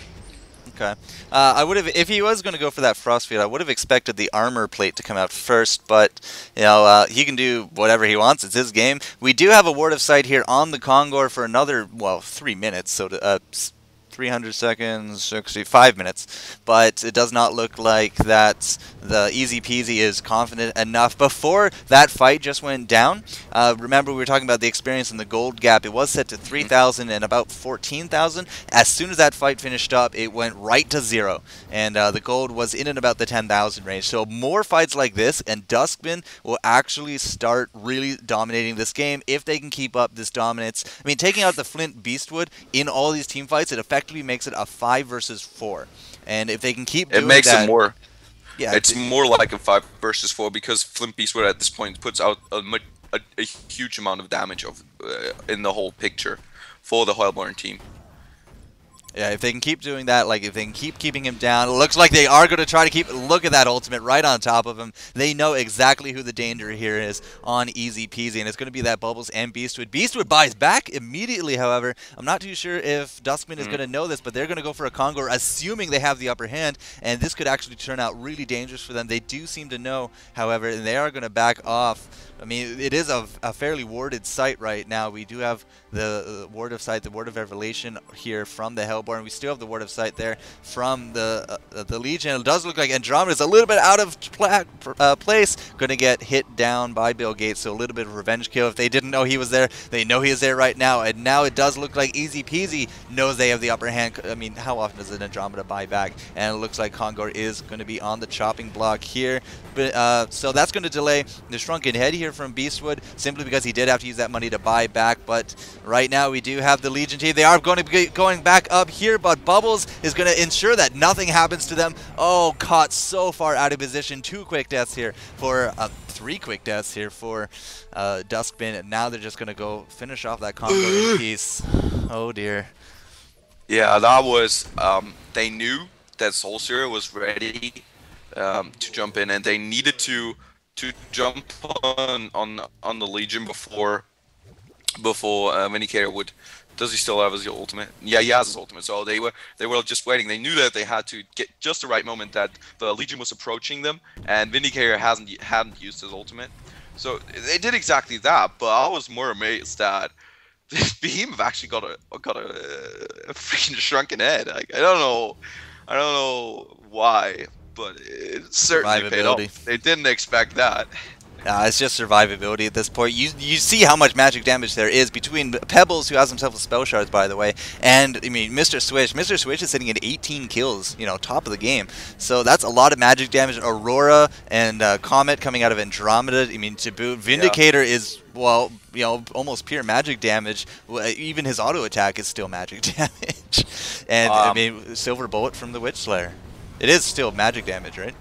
Speaker 1: Okay. I would have, if he was going to go for that Frostfield, I would have expected the Armor Plate to come out first, but, you know, he can do whatever he wants. It's his game. We do have a Ward of Sight here on the Kongor for another, well, 3 minutes, so 300 seconds, 65 minutes, but it does not look like that the EzPz is confident enough. Before that fight just went down, remember we were talking about the experience in the gold gap. It was set to 3,000 and about 14,000. As soon as that fight finished up, it went right to 0, and the gold was in and about the 10,000 range. So more fights like this, and Duskbin will actually start really dominating this game if they can keep up this dominance. I mean, taking out the Flint Beastwood in all these team fights, it effectively makes it a 5 versus 4, and if they can keep doing
Speaker 2: it makes
Speaker 1: that,
Speaker 2: it more.
Speaker 1: Yeah,
Speaker 2: it's more like a 5 versus 4 because Flint Beastwood at this point puts out a huge amount of damage in the whole picture for the Heilborn team.
Speaker 1: Yeah, if they can keep doing that, like if they can keep keeping him down, it looks like they are going to try to keep. Look at that ultimate right on top of him. They know exactly who the danger here is on EzPz, and it's going to be that Bubbles and Beastwood. Beastwood buys back immediately, however. I'm not too sure if Duskbin is going to know this, but they're going to go for a Kongor, assuming they have the upper hand, and this could actually turn out really dangerous for them. They do seem to know, however, and they are going to back off. I mean, it is a fairly warded site right now. We do have the Ward of Sight, the Ward of Revelation here from the Hellborn. We still have the Ward of Sight there from the Legion. It does look like Andromeda's a little bit out of place. Going to get hit down by Bill Gates, so a little bit of revenge kill. If they didn't know he was there, they know he is there right now. And now it does look like EzPz knows they have the upper hand. I mean, how often does an Andromeda buy back? And it looks like Kongor is going to be on the chopping block here. But so that's going to delay the Shrunken Head here from Beastwood, simply because he did have to use that money to buy back. But right now we do have the Legion team. They are going to be going back up here, but Bubbles is going to ensure that nothing happens to them. Oh, caught so far out of position. 2 quick deaths here for 3 quick deaths here for Duskbin, and now they're just going to go finish off that combo in peace. Oh dear.
Speaker 2: Yeah, that was they knew that Soulseer was ready to jump in, and they needed to jump on the Legion before Vindicator would. Does he still have his ultimate? Yeah, he has his ultimate. So they were just waiting. They knew that they had to get just the right moment that the Legion was approaching them, and Vindicator hadn't used his ultimate. So they did exactly that. But I was more amazed that Behemoth actually got a freaking Shrunken Head. Like, I don't know why, but it certainly paid off. They didn't expect that.
Speaker 1: It's just survivability at this point. You see how much magic damage there is between Pebbles, who has himself a spell shards, by the way, and I mean Mr. Switch. Mr. Switch is sitting at 18 kills, you know, top of the game. So that's a lot of magic damage. Aurora and Comet coming out of Andromeda. I mean, to boot, Vindicator is, well, you know, almost pure magic damage. Even his auto attack is still magic damage. And I mean, Silver Bullet from the Witch Slayer. It is still magic damage, right?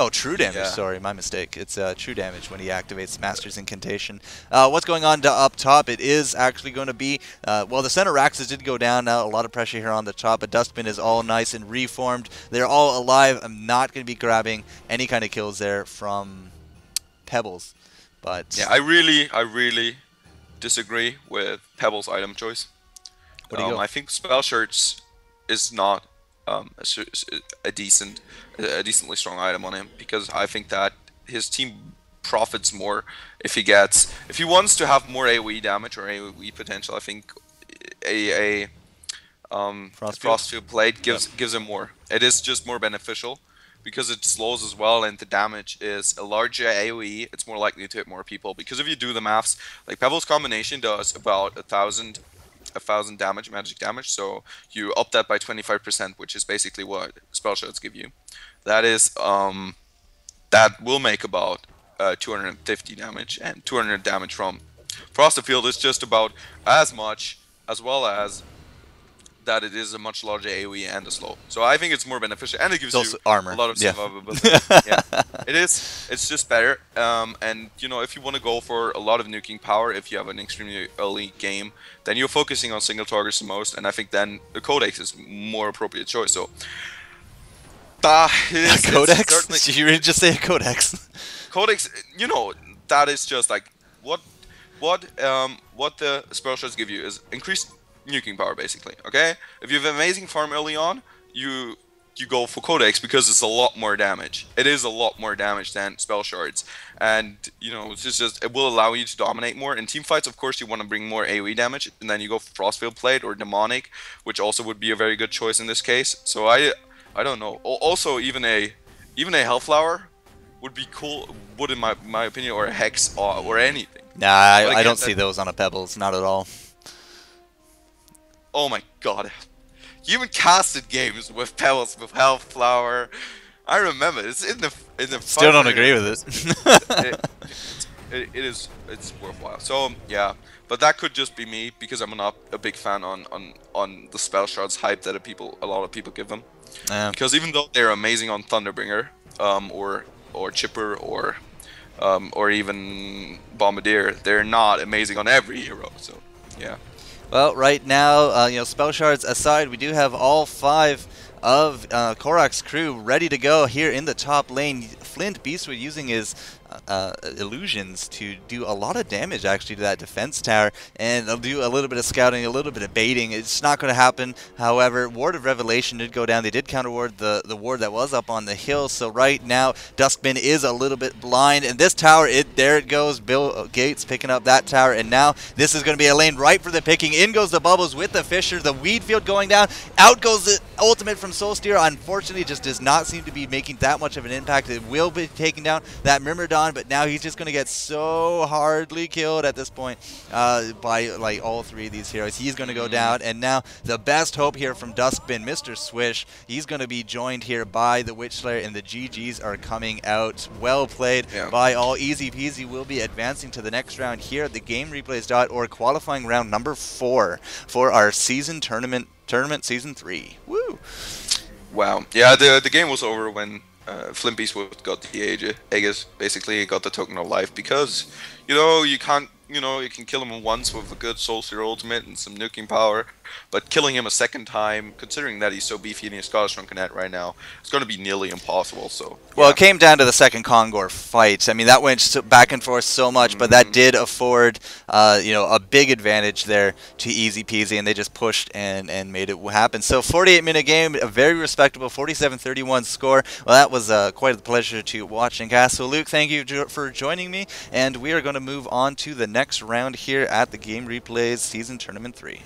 Speaker 1: Oh, true damage, yeah. Sorry, my mistake. It's true damage when he activates Master's Incantation. What's going on up top? It is actually going to be, well, the center Raxes did go down. Now a lot of pressure here on the top, but Duskbin is all nice and reformed. They're all alive. I'm not going to be grabbing any kind of kills there from Pebbles. But
Speaker 2: yeah, I really disagree with Pebbles' item choice.
Speaker 1: What do you go?
Speaker 2: I think Spell Shards is not a decently strong item on him, because I think that his team profits more if he wants to have more AoE damage or AoE potential. I think a Frostfield Blade gives him more. It is just more beneficial because it slows as well, and the damage is a larger AoE. It's more likely to hit more people because if you do the maths, like Pebbles combination does about 1,000 damage, magic damage. So you up that by 25%, which is basically what spell shards give you. That is that will make about 250 damage, and 200 damage from Frosted Field is just about as much, as well as that it is a much larger AoE and a slow. So I think it's more beneficial, and it gives you
Speaker 1: armor.
Speaker 2: A lot of survivability. Yeah, it is. It's just better. And you know, if you want to go for a lot of nuking power, if you have an extremely early game, then you're focusing on single targets the most, and I think then the Codex is more appropriate choice. So.
Speaker 1: A Codex? Did you really just say a Codex?
Speaker 2: Codex, you know, that is just like what the spell shards give you is increased nuking power, basically. Okay, if you have amazing farm early on, you go for Codex because it's a lot more damage. It is a lot more damage than spell shards, and you know, it's just it will allow you to dominate more. In team fights, of course, you want to bring more AoE damage, and then you go for Frostfield Plate or Demonic, which also would be a very good choice in this case. So I don't know. Also, even a Hellflower would be cool. Would, in my opinion, or a Hex or anything.
Speaker 1: Nah, I don't see those on a Pebbles. Not at all.
Speaker 2: Oh my god! You even casted games with Pebbles with Hellflower. I remember it's in the
Speaker 1: Still don't agree with it.
Speaker 2: It's worthwhile. So yeah, but that could just be me because I'm not a big fan on the spell shards hype that a lot of people give them. Yeah. Because even though they're amazing on Thunderbringer, or Chipper, or even Bombardier, they're not amazing on every hero. So yeah.
Speaker 1: Well, right now, you know, spell shards aside, we do have all 5 of Korok's crew ready to go here in the top lane. Flint Beastwood using his illusions to do a lot of damage actually to that defense tower, and they'll do a little bit of scouting, a little bit of baiting. It's not going to happen. However, Ward of Revelation did go down. They did counter ward the ward that was up on the hill. So right now, Duskbin is a little bit blind, and this tower, there it goes. Bill Gates picking up that tower, and now this is going to be a lane ripe for the picking. In goes the Bubbles with the Fisher, the Weed Field going down. Out goes the ultimate from Soulsteer. Unfortunately, just does not seem to be making that much of an impact. It will be taking down that Myrmidon, but now he's just going to get so hardly killed at this point by like all 3 of these heroes. He's going to go down, and now the best hope here from Duskbin, Mr. Swish, he's going to be joined here by the Witch Slayer, and the GGs are coming out. Well played by all. EzPz will be advancing to the next round here at the GameReplays.org, qualifying round number 4 for our season tournament season 3. Woo!
Speaker 2: Wow. Yeah, the game was over when Flint Beastwood got the Aegis. Basically, he got the token of life because, you know, you can kill him once with a good Soulsteer ultimate and some nuking power, but killing him a second time, considering that he's so beefy and he's got a shrunken net right now, it's going to be nearly impossible. So
Speaker 1: well, it came down to the second Kongor fight. I mean, that went back and forth so much, but that did afford you know, a big advantage there to EzPz, and they just pushed and made it happen. So 48-minute game, a very respectable 47-31 score. Well, that was quite a pleasure to watch and cast. So Luke, thank you for joining me, and we are going to move on to the next round here at the Game Replays Season Tournament 3.